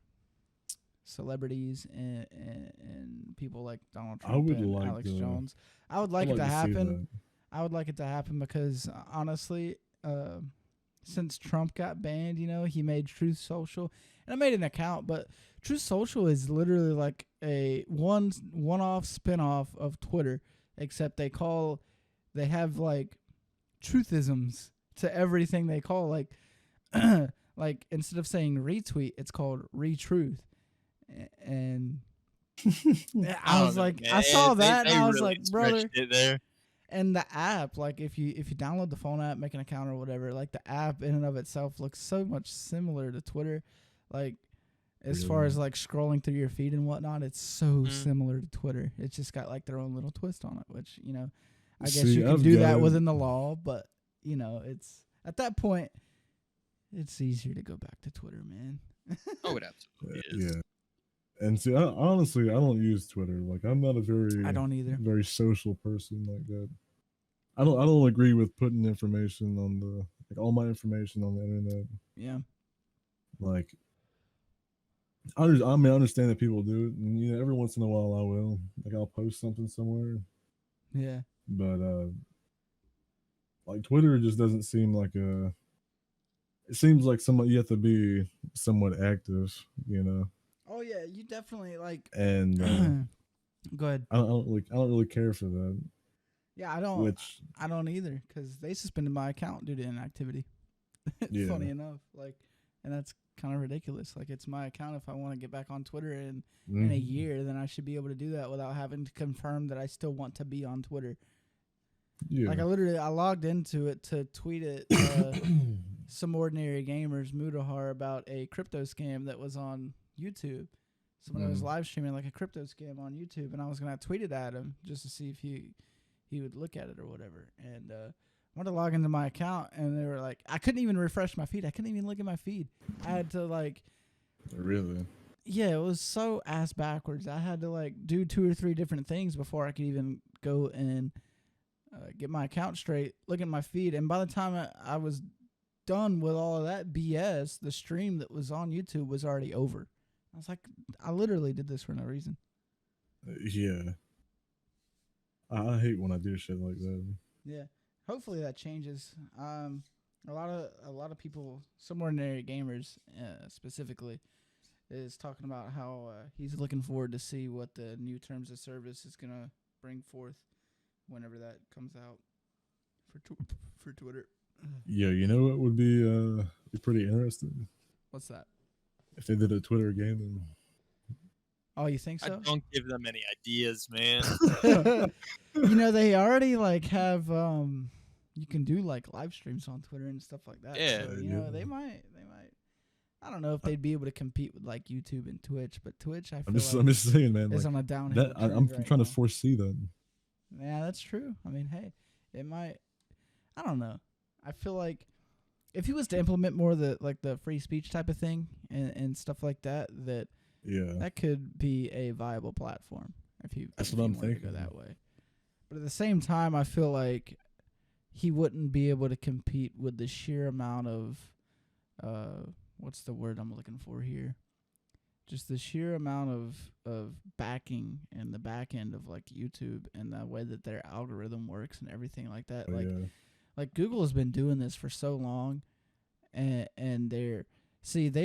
celebrities and people like Donald Trump and Alex Jones. I would like it to happen. I would like it to happen because honestly, since Trump got banned, he made Truth Social, and I made an account, but Truth Social is literally like a one-off spin-off of Twitter, except they have like truthisms to everything they call, like like instead of saying retweet, it's called retruth. And I was like, I saw that, and I was like, brother. It there. And the app, like if you download the phone app, make an account or whatever, like the app in and of itself looks so much similar to Twitter. Like as far as like scrolling through your feed and whatnot, it's so similar to Twitter. It's just got like their own little twist on it, which, I guess you can do that within the law, but it's at that point it's easier to go back to Twitter, man. Oh, it absolutely is. Yeah. And see, honestly, I don't use Twitter. Like, I'm not I don't either. Very social person like that. I don't agree with putting information on all my information on the internet. Yeah. Like, I understand that people do it, and every once in a while I will. Like, I'll post something somewhere. Yeah. But like Twitter just doesn't seem like it seems like you have to be somewhat active, Oh yeah, you definitely like. And go ahead. I don't really care for that. Yeah, I don't either, because they suspended my account due to inactivity. Yeah. Funny enough, like, and that's kind of ridiculous. Like, it's my account. If I want to get back on Twitter in a year, then I should be able to do that without having to confirm that I still want to be on Twitter. Yeah. Like, I logged into it to tweet at some ordinary gamers, Mudahar, about a crypto scam that was on YouTube. Someone was live streaming like a crypto scam on YouTube, and I was gonna tweet it at him just to see if he would look at it or whatever. And I wanted to log into my account, and they were like, I couldn't even refresh my feed. I couldn't even look at my feed. I had to like. Really? Yeah, it was so ass backwards. I had to like do 2 or 3 different things before I could even go and get my account straight, look at my feed, and by the time I was done with all of that BS, the stream that was on YouTube was already over. I was like, I literally did this for no reason. Yeah. I hate when I do shit like that. Yeah. Hopefully that changes. A lot of people, some ordinary gamers specifically, is talking about how he's looking forward to see what the new terms of service is gonna bring forth whenever that comes out for Twitter. Yeah, you know what would be pretty interesting? What's that? If they did a Twitter gaming. Oh, you think so? I don't give them any ideas, man. They already like have you can do like live streams on Twitter and stuff like that. Yeah. So, they might. I don't know if they'd be able to compete with like YouTube and Twitch, but Twitch, I'm just saying, man. Is on a downhill. I'm trying to foresee that. Yeah, that's true. I mean, hey, it might. I don't know. I feel like if he was to implement more of the free speech type of thing and stuff like that, that could be a viable platform That's what I'm thinking. To go that way. But at the same time, I feel like he wouldn't be able to compete with the sheer amount of what's the word I'm looking for here? Just the sheer amount of backing and the back end of like YouTube and the way that their algorithm works and everything like that. Like Google has been doing this for so long, and they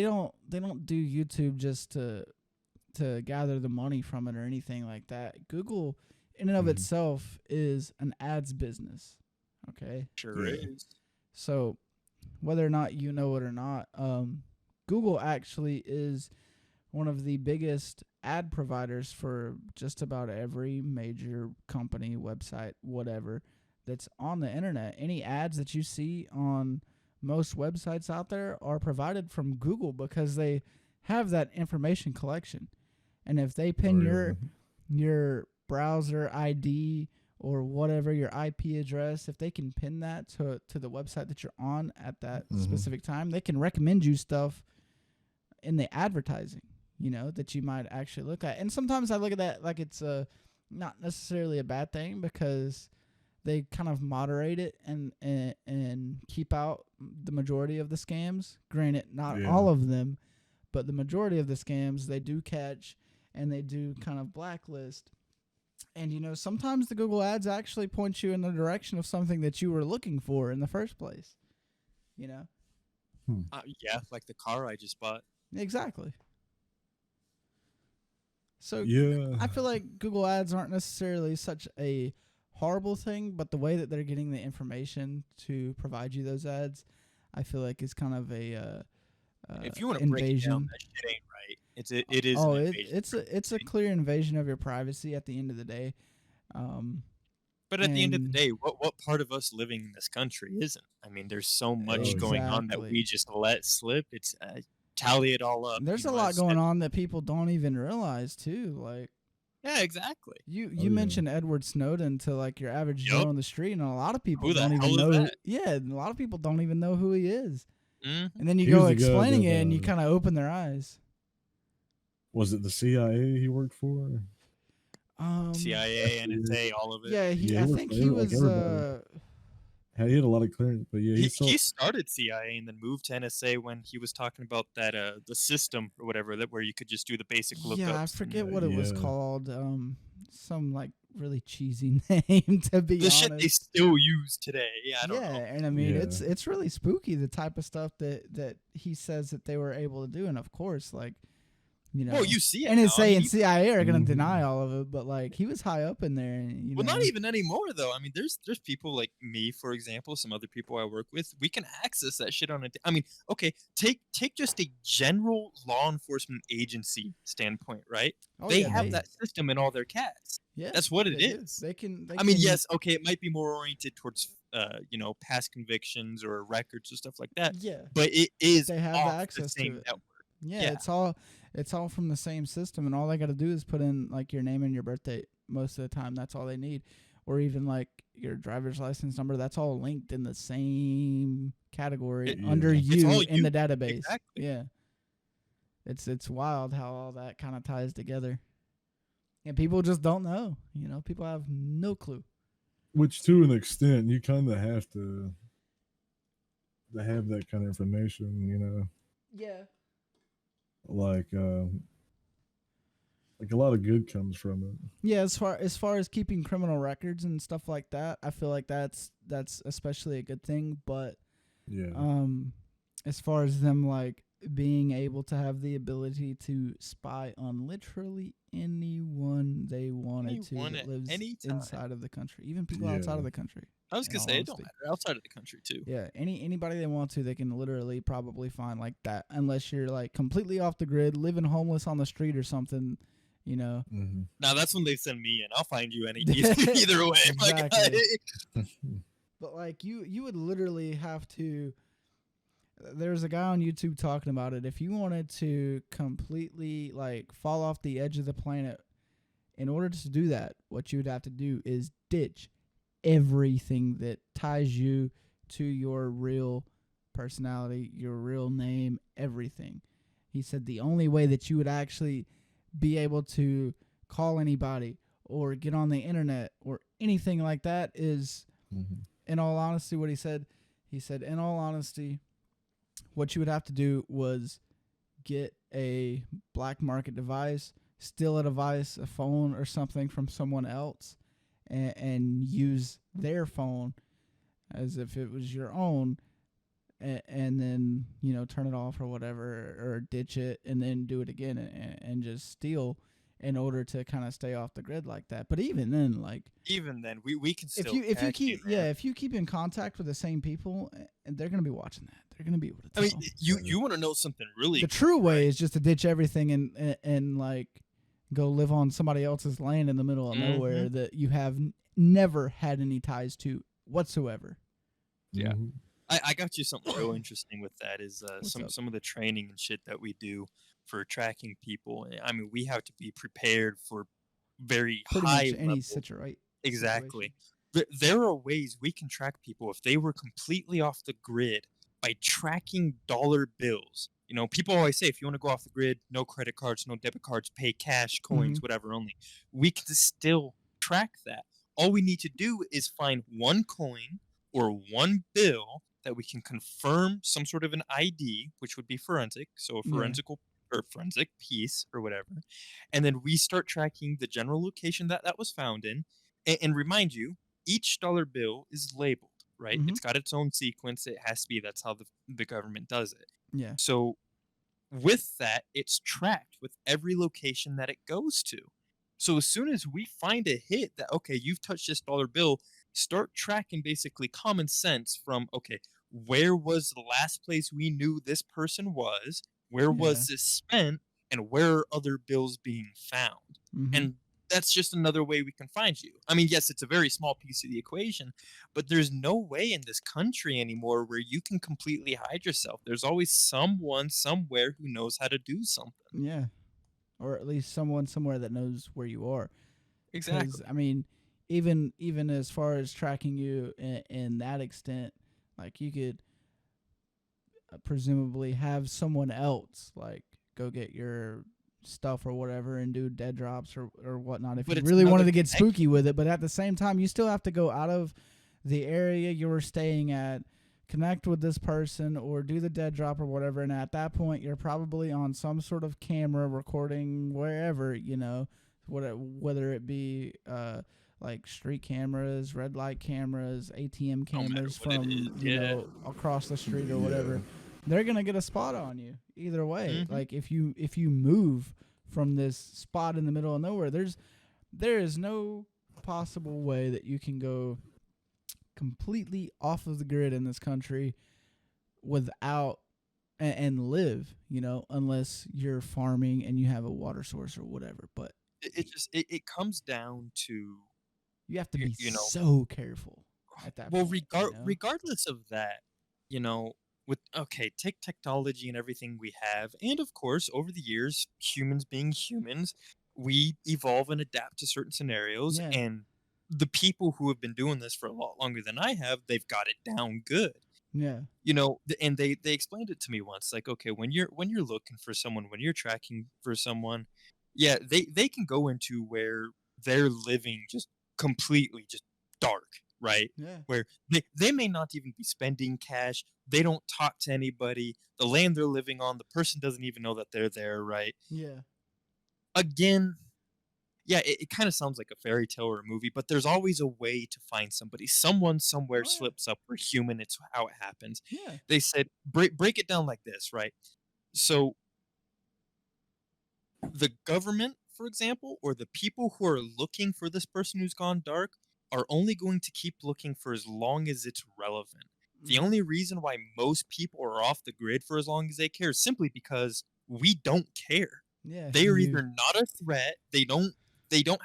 don't do YouTube just to gather the money from it or anything like that. Google in and of itself is an ads business. Okay? Sure is. So whether or not you know it or not, Google actually is one of the biggest ad providers for just about every major company, website, whatever, that's on the internet. Any ads that you see on most websites out there are provided from Google because they have that information collection. And if they pin your browser ID or whatever, your IP address, if they can pin that to the website that you're on at that specific time, they can recommend you stuff in the advertising, that you might actually look at. And sometimes I look at that like it's not necessarily a bad thing because they kind of moderate it and keep out the majority of the scams. Granted, not all of them, but the majority of the scams they do catch and they do kind of blacklist. And, sometimes the Google ads actually point you in the direction of something that you were looking for in the first place, Yeah, like the car I just bought. Exactly. So Yeah. I feel like Google Ads aren't necessarily such a horrible thing, but the way that they're getting the information to provide you those ads, I feel like is kind of a If you want to break it down, invasion. that shit ain't right. It is an invasion. It's a clear invasion of your privacy at the end of the day. But at the end of the and- day, what part of us living in this country isn't? I mean, there's so much yeah. going on that Exactly. we just let slip. It's tally it all up. There's you a know, lot as- going on that people don't even realize too. Like Yeah, exactly. you Oh, yeah. mentioned Edward Snowden to like your average Yup. Joe on the street, and a lot of people Who the don't even hell is know. that? Yeah, and a lot of people don't even know who he is. Mhm. And then you He go was the guy explaining that, it, and you kind of open their eyes. Was it the CIA he worked for? CIA, NSA, all of it. Yeah, Yeah, I he worked think for he like was. everybody. He had a lot of clearance, but yeah, He started CIA and then moved to NSA when he was talking about that the system or whatever that where you could just do the basic lookups. Yeah, I forget what it was Yeah. called. Some like really cheesy name, to be The honest. shit they still use today. Yeah, I don't know. And I mean Yeah. it's really spooky, the type of stuff that he says that they were able to do, and of course, like, you know, Well, you see it. NSA now. I mean, and CIA are gonna Mhm. deny all of it, but like he was high up in there. And, you well, know, not even anymore though. I mean, there's people like me, for example, some other people I work with. We can access that shit on a. I mean, okay, take just a general law enforcement agency standpoint, right? Oh, They yeah, have that system in all their cats. Yeah, That's what it they do. is. They can. I mean, yes, okay, it might be more oriented towards past convictions or records or stuff like that, Yeah, but it is they have off access the same to it. network. Yeah, Yeah. it's all from the same system, and all they got to do is put in like your name and your birth date. Most of the time, that's all they need, or even like your driver's license number. That's all linked in the same category Yeah. under It's you all in you. the database. Exactly. Yeah, it's wild how all that kind of ties together, and people just don't know. You know, people have no clue. Which, to an extent, you kind of have to have that kind of information. You know, Yeah. like a lot of good comes from it. Yeah, as far as keeping criminal records and stuff like that, I feel like that's especially a good thing. But Yeah. as far as them like being able to have the ability to spy on literally anyone they wanted Anyone to at that lives any time. inside of the country, even people outside Yeah. of the country. I was in gonna all say it don't honesty. matter outside of the country too. Yeah, anybody they want to, they can literally probably find like that, unless you're like completely off the grid, living homeless on the street or something. You know. Mhm. Now that's when they send me in. I'll find you either way. Exactly. But like you would literally have to. There's a guy on YouTube talking about it. If you wanted to completely like fall off the edge of the planet, in order to do that, what you would have to do is ditch everything that ties you to your real personality, your real name, everything. He said the only way that you would actually be able to call anybody or get on the internet or anything like that is, Mhm. in all honesty, what he said, in all honesty, what you would have to do was get a black market device, steal a device, a phone or something from someone else, and use their phone as if it was your own, and then, you know, turn it off or whatever, or ditch it and then do it again and just steal in order to kind of stay off the grid like that. But even then, like, even then, we can still. if you keep man. if you keep in contact with the same people, and they're gonna be watching that, they're gonna be able to I tell. mean, you want to know something really? The true way is just to ditch everything and like go live on somebody else's land in the middle of nowhere that you have never had any ties to whatsoever. Yeah. Mhm. I got you something real interesting with that is What's up? some of the training and shit that we do for tracking people. I mean, we have to be prepared for very Pretty high much any level. situation. Exactly. There are ways we can track people if they were completely off the grid by tracking dollar bills. You know, people always say if you want to go off the grid, no credit cards, no debit cards, pay cash, coins, whatever only. We can still track that. All we need to do is find one coin or one bill that we can confirm some sort of an ID, which would be forensic. So a forensic piece or whatever. And then we start tracking the general location that was found in. And remind you, each dollar bill is labeled, right? Mhm. It's got its own sequence. It has to be. That's how the government does it. Yeah. So with that, it's tracked with every location that it goes to. So as soon as we find a hit that, okay, you've touched this dollar bill, start tracking basically common sense from, okay, where was the last place we knew this person was? Where Yeah. was this spent? And where are other bills being found? Mhm. And that's just another way we can find you. I mean, yes, it's a very small piece of the equation, but there's no way in this country anymore where you can completely hide yourself. There's always someone somewhere who knows how to do something. Yeah. Or at least someone somewhere that knows where you are. Because Exactly. I mean, even as far as tracking you in that extent, like you could presumably have someone else like go get your stuff or whatever and do dead drops or whatnot if But you it's really wanted another to get spooky connection. with it. But at the same time, you still have to go out of the area you were staying at, connect with this person or do the dead drop or whatever. And at that point, you're probably on some sort of camera recording wherever, whether it be like street cameras, red light cameras, ATM No matter cameras what it is. from, Yeah. across the street or Yeah. whatever. They're going to get a spot on you either way. Hmm. Like if you move from this spot in the middle of nowhere, there is no possible way that you can go completely off of the grid in this country without and live, unless you're farming and you have a water source or whatever. But It comes down to you have to be you know so careful at that well, point, regardless of that, you know, with okay, take technology and everything we have, and of course, over the years, humans being humans, we evolve and adapt to certain scenarios, Yeah. and the people who have been doing this for a lot longer than I have, they've got it down good. Yeah. And they explained it to me once, like, okay, when you're looking for someone, when you're tracking for someone, yeah, they can go into where they're living just completely just dark, right? Yeah. Where they may not even be spending cash. They don't talk to anybody. The land they're living on, the person doesn't even know that they're there, right? Yeah. Again, yeah, it kind of sounds like a fairy tale or a movie, but there's always a way to find somebody. Someone somewhere Oh slips up. We're human. It's how it happens. yeah. They said break it down like this, right? So the government, for example, or the people who are looking for this person who's gone dark are only going to keep looking for as long as it's relevant. Yeah. The only reason why most people are off the grid for as long as they care is simply because we don't care. Yeah. They are either not a threat, they don't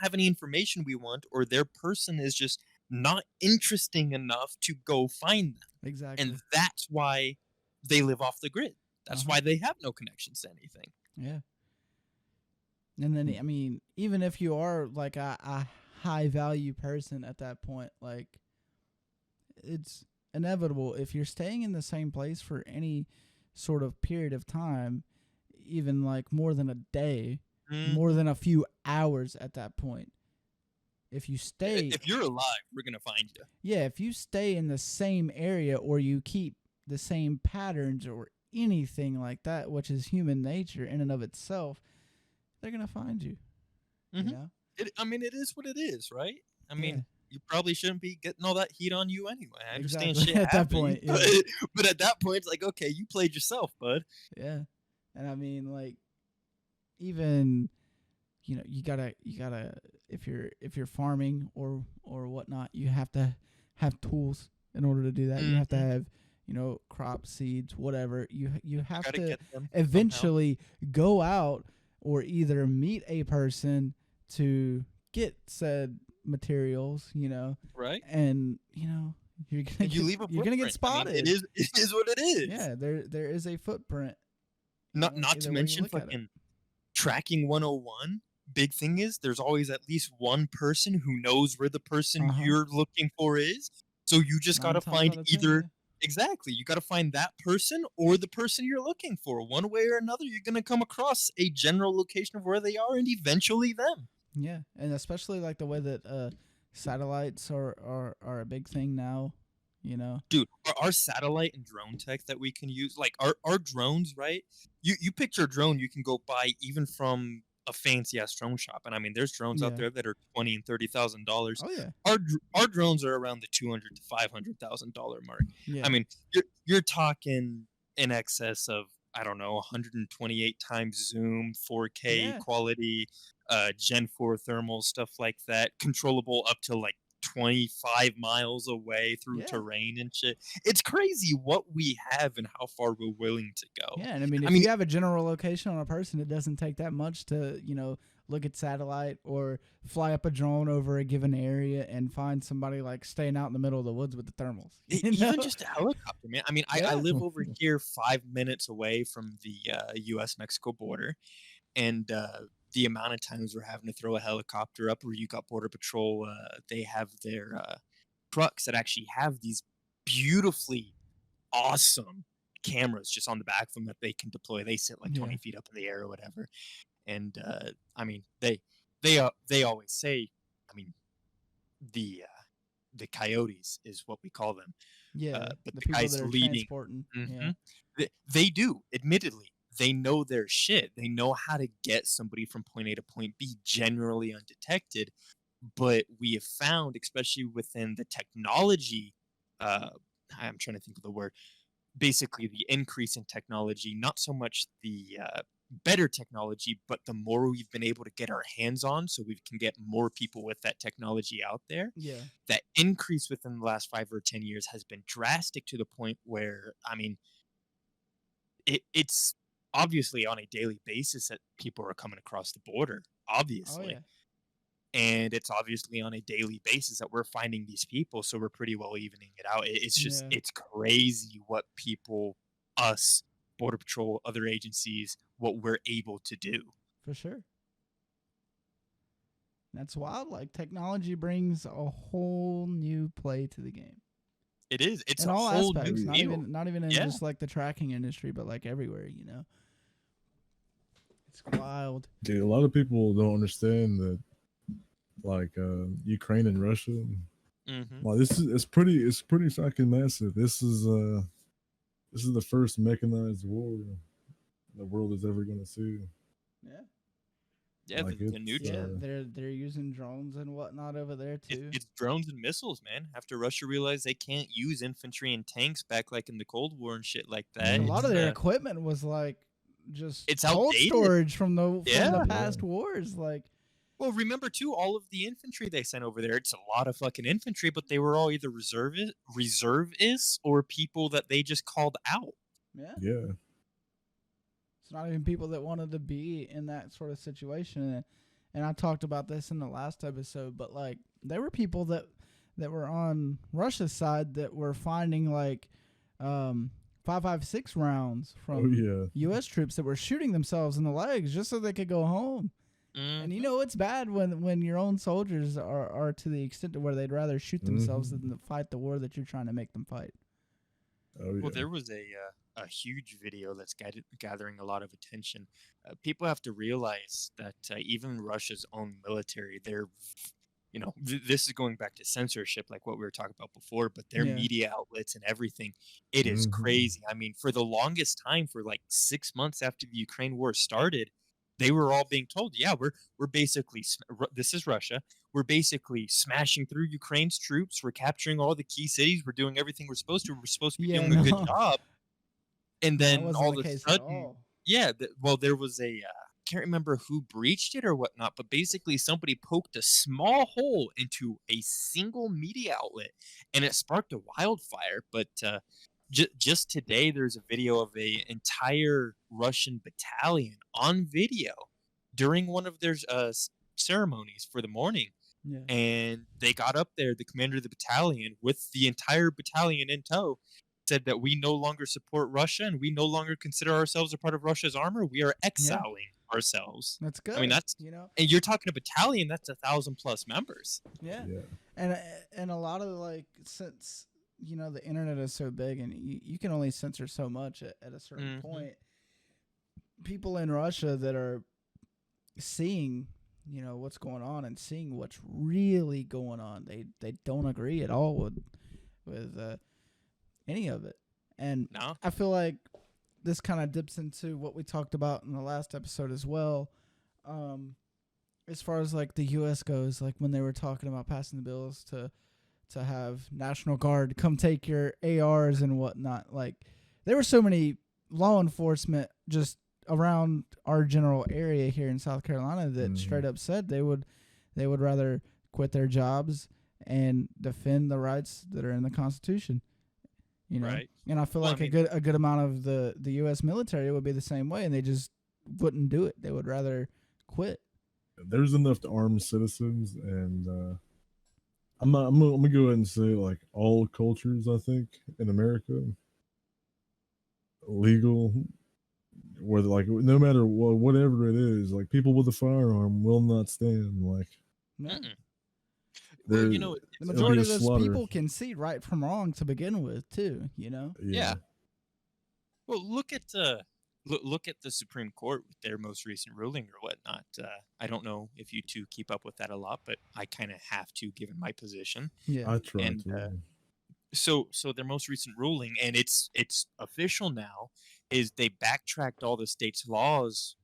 have any information we want, or their person is just not interesting enough to go find them. Exactly. And that's why they live off the grid. That's Uh-huh. why they have no connections to anything. Yeah. And then, I mean, even if you are like a high value person at that point, like it's inevitable if you're staying in the same place for any sort of period of time, even like more than a day, more than a few hours at that point. If you stay, If you're alive, we're gonna find you. yeah, if you stay in the same area or you keep the same patterns or anything like that, which is human nature in and of itself, they're gonna find you. Mhm. You know? I mean, it is what it is, right? I Yeah. mean, you probably shouldn't be getting all that heat on you anyway. I understand Exactly. shit At that happens, point, yeah. but at that point, it's like, okay, you played yourself, bud. Yeah. And I mean, like, even you gotta if you're farming or whatnot, you have to have tools in order to do that. You have to Mhm. have crop seeds, whatever. You have Gotta to get them somehow. eventually go out or either meet a person to get said materials, Right? and you're gonna And you leave a you're gonna get footprint. I mean, spotted. it is what it is. Yeah, there is a footprint. Not to Either way you mention look at it. fucking tracking 101. Big thing is there's always at least one person who knows where the person Uh-huh. you're looking for is. So you just 9 gotta times find out of 10, either yeah. exactly. You gotta find that person or the person you're looking for. One way or another, you're gonna come across a general location of where they are and eventually them. Yeah, and especially like the way that satellites are a big thing now. Dude, our satellite and drone tech that we can use, like our drones, right? You picture a drone you can go buy even from a fancy ass drone shop, and I mean, there's drones out Yeah. there that are $20,000 and $30,000. Oh yeah. Our drones are around the $200,000 to $500,000 mark. Yeah. I mean, you're talking in excess of, I don't know, 128 times zoom, 4K Yeah. quality, Gen 4 thermal, stuff like that, controllable up to like 25 miles away through Yeah. terrain and shit. It's crazy what we have and how far we're willing to go. Yeah, and I mean, if you have a general location on a person, it doesn't take that much to, look at satellite or fly up a drone over a given area and find somebody like staying out in the middle of the woods with the thermals. Even just a helicopter, man. I mean, Yeah. I live over here 5 minutes away from the U.S.-Mexico border, and the amount of times we're having to throw a helicopter up, where you got Border Patrol, they have their trucks that actually have these beautifully awesome cameras just on the back of them that they can deploy. They sit like 20 feet up in the air or whatever. And I mean, they always say, I mean, the coyotes is what we call them. Yeah, but the people guys that are leading, transporting. Mhm. Yeah. They do, admittedly. They know their shit. They know how to get somebody from point A to point B generally undetected. But we have found, especially within the technology, I'm trying to think of the word, basically the increase in technology, not so much the better technology, but the more we've been able to get our hands on, so we can get more people with that technology out there. Yeah. That increase within the last 5 or 10 years has been drastic to the point where, I mean, it's obviously on a daily basis that people are coming across the border, Oh obviously. yeah. And it's obviously on a daily basis that we're finding these people, so we're pretty well evening it out. It's just, Yeah. it's crazy what people, us, Border Patrol, other agencies, what we're able to do. For sure. That's wild. Like technology brings a whole new play to the game. It is. It's In a all whole aspects, new field. not even in Yeah. just like the tracking industry, but like everywhere. It's wild. Dude, a lot of people don't understand that, like Ukraine and Russia. Mm-hmm. Like it's pretty fucking massive. This is the first mechanized war the world is ever going to see. Yeah. Yeah, Like the new it's, Yeah, they're using drones and whatnot over there too. it's drones and missiles, man. After Russia realized they can't use infantry and tanks back like in the Cold War and shit like that. And a lot of their it's, equipment was like just It's cold outdated. storage from the Yeah. past wars. Like, well, remember too, all of the infantry they sent over there. It's a lot of fucking infantry, but they were all either reservists or people that they just called out. yeah, yeah. it's not even people that wanted to be in that sort of situation. And I talked about this in the last episode, but like there were people that were on Russia's side that were finding like 5.56 rounds from U.S. troops that were shooting themselves in the legs just so they could go home. And it's bad when your own soldiers are to the extent to where they'd rather shoot themselves than to fight the war that you're trying to make them fight. Oh, yeah. Well, there was a huge video that's gathering a lot of attention. People have to realize that even Russia's own military, they're, this is going back to censorship, like what we were talking about before, but their media outlets and everything, it is crazy. I mean, for the longest time, for like 6 months after the Ukraine war started, they were all being told, yeah, we're basically, this is Russia. We're basically smashing through Ukraine's troops. We're capturing all the key cities. We're doing everything we're supposed to. We're supposed to be doing a good job. And then all of a sudden, well, there was a, can't remember who breached it or whatnot, but basically somebody poked a small hole into a single media outlet and it sparked a wildfire. But just today, there's a video of a entire Russian battalion on video during one of their ceremonies for the morning. Yeah. And they got up there, the commander of the battalion, with the entire battalion in tow, said that we no longer support Russia and we no longer consider ourselves a part of Russia's armor. We are exiling ourselves. That's good. I mean, that's, and you're talking a battalion, that's 1,000+ members. Yeah. And a lot of like, since the internet is so big and you can only censor so much at a certain point, people in Russia that are seeing what's going on and seeing what's really going on, they don't agree at all with any of it. And I feel like this kind of dips into what we talked about in the last episode as well. as far as like the U.S. goes, like when they were talking about passing the bills to have National Guard come take your ARs and whatnot, like there were so many law enforcement just around our general area here in South Carolina that straight up said they would rather quit their jobs and defend the rights that are in the Constitution. You know, Right. and I feel Well, like I mean- a good amount of the U.S. military would be the same way, and they just wouldn't do it. They would rather quit. There's enough to arm citizens, and I'm gonna go ahead and say like all cultures. I think in America, legal, whether like no matter what, whatever it is, like people with a firearm will not stand. Like No. Mm-mm. there, Well, you know, The it's majority of a those slaughter. people can see right from wrong to begin with, too. You know. Yeah. Well, look at the Supreme Court with their most recent ruling or whatnot. I don't know if you two keep up with that a lot, but I kind of have to, given my position. Yeah. I try And to. so their most recent ruling, and it's official now, is they backtracked all the state's laws,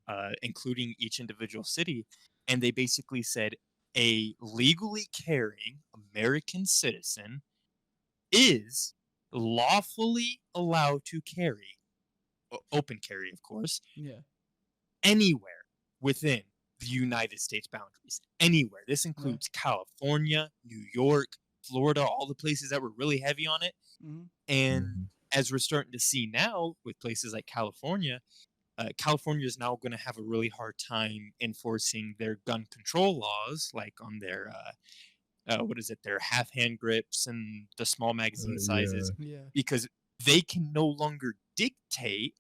including each individual city, and they basically said a legally carrying American citizen is lawfully allowed to carry, open carry, of course, Yeah. anywhere within the United States boundaries. Anywhere. This includes California, New York, Florida, all the places that were really heavy on it. Mm-hmm. And Mhm. as we're starting to see now with places like California, California is now going to have a really hard time enforcing their gun control laws, like on their what is it, their half hand grips and the small magazine sizes, Yeah. because they can no longer dictate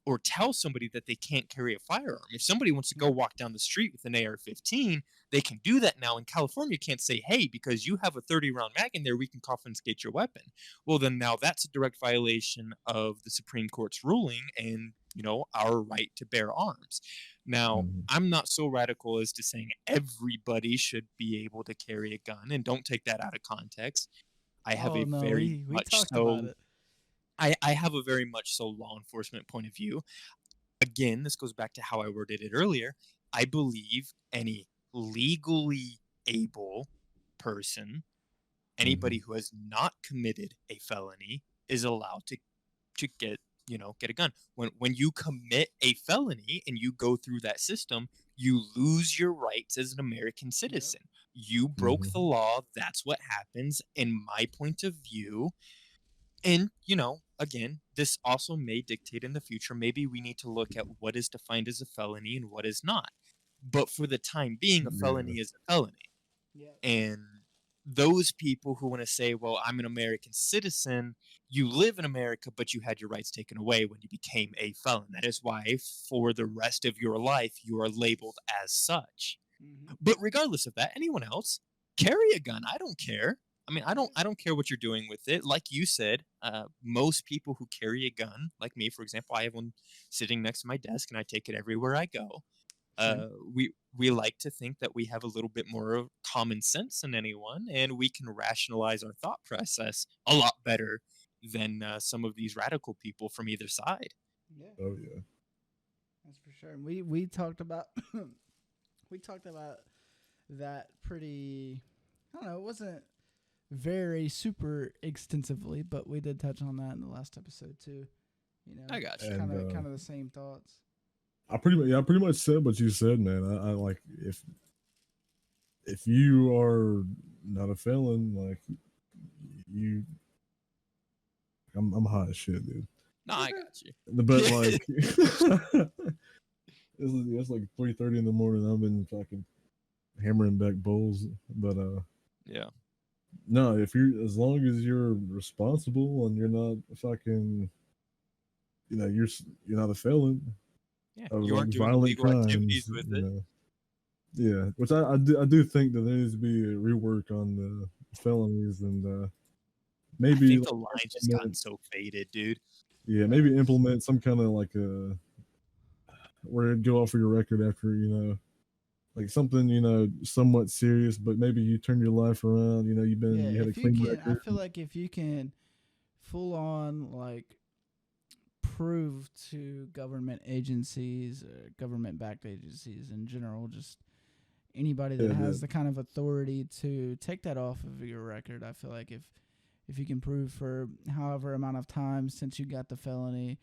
or tell somebody that they can't carry a firearm. If somebody wants to go walk down the street with an AR-15, they can do that now. In California, can't say, hey, because you have a 30-round mag in there, we can confiscate your weapon. Well, then now that's a direct violation of the Supreme Court's ruling and, you know, our right to bear arms. Now, Mhm. I'm not so radical as to saying everybody should be able to carry a gun, and don't take that out of context. I have Oh a no, very we much talked so about it. I have a very much so law enforcement point of view. Again, this goes back to how I worded it earlier. I believe any legally able person, anybody who has not committed a felony, is allowed to get a gun. When you commit a felony and you go through that system, you lose your rights as an American citizen. You broke the law. That's what happens in my point of view. And, again, this also may dictate in the future. Maybe we need to look at what is defined as a felony and what is not. But for the time being, a felony is a felony. Yeah. And those people who want to say, well, I'm an American citizen, you live in America, but you had your rights taken away when you became a felon. That is why, for the rest of your life, you are labeled as such. Mm-hmm. But regardless of that, anyone else, carry a gun. I don't care. I mean, I don't care what you're doing with it. Like you said, most people who carry a gun, like me, for example, I have one sitting next to my desk, and I take it everywhere I go. We like to think that we have a little bit more of common sense than anyone, and we can rationalize our thought process a lot better than some of these radical people from either side. Yeah, Oh yeah. that's for sure. And we talked about we talked about that pretty. I don't know. It wasn't very super extensively, but we did touch on that in the last episode too. You know, I got you. And, kind of the same thoughts. I pretty much said what you said, man. I like if you are not a felon, like you, I'm hot as shit, dude. No, I got you. But like, it's like 3:30 in the morning. I've been fucking hammering back bowls, but Yeah. no, if you're as long as you're responsible and you're not fucking, you're not a felon. Yeah. Of You like aren't doing violent illegal activities crimes, with you it. know. Yeah, which I do think that there needs to be a rework on the felonies and I maybe think like, the line's just gotten so faded, dude. maybe implement some kind of like where it'd go off for your record after like something somewhat serious, but maybe you turn your life around. You had a if you clean can, I record. feel like if you can full on like prove to government agencies, government-backed agencies in general, just anybody that has the kind of authority to take that off of your record. I feel like if you can prove for however amount of time since you got the felony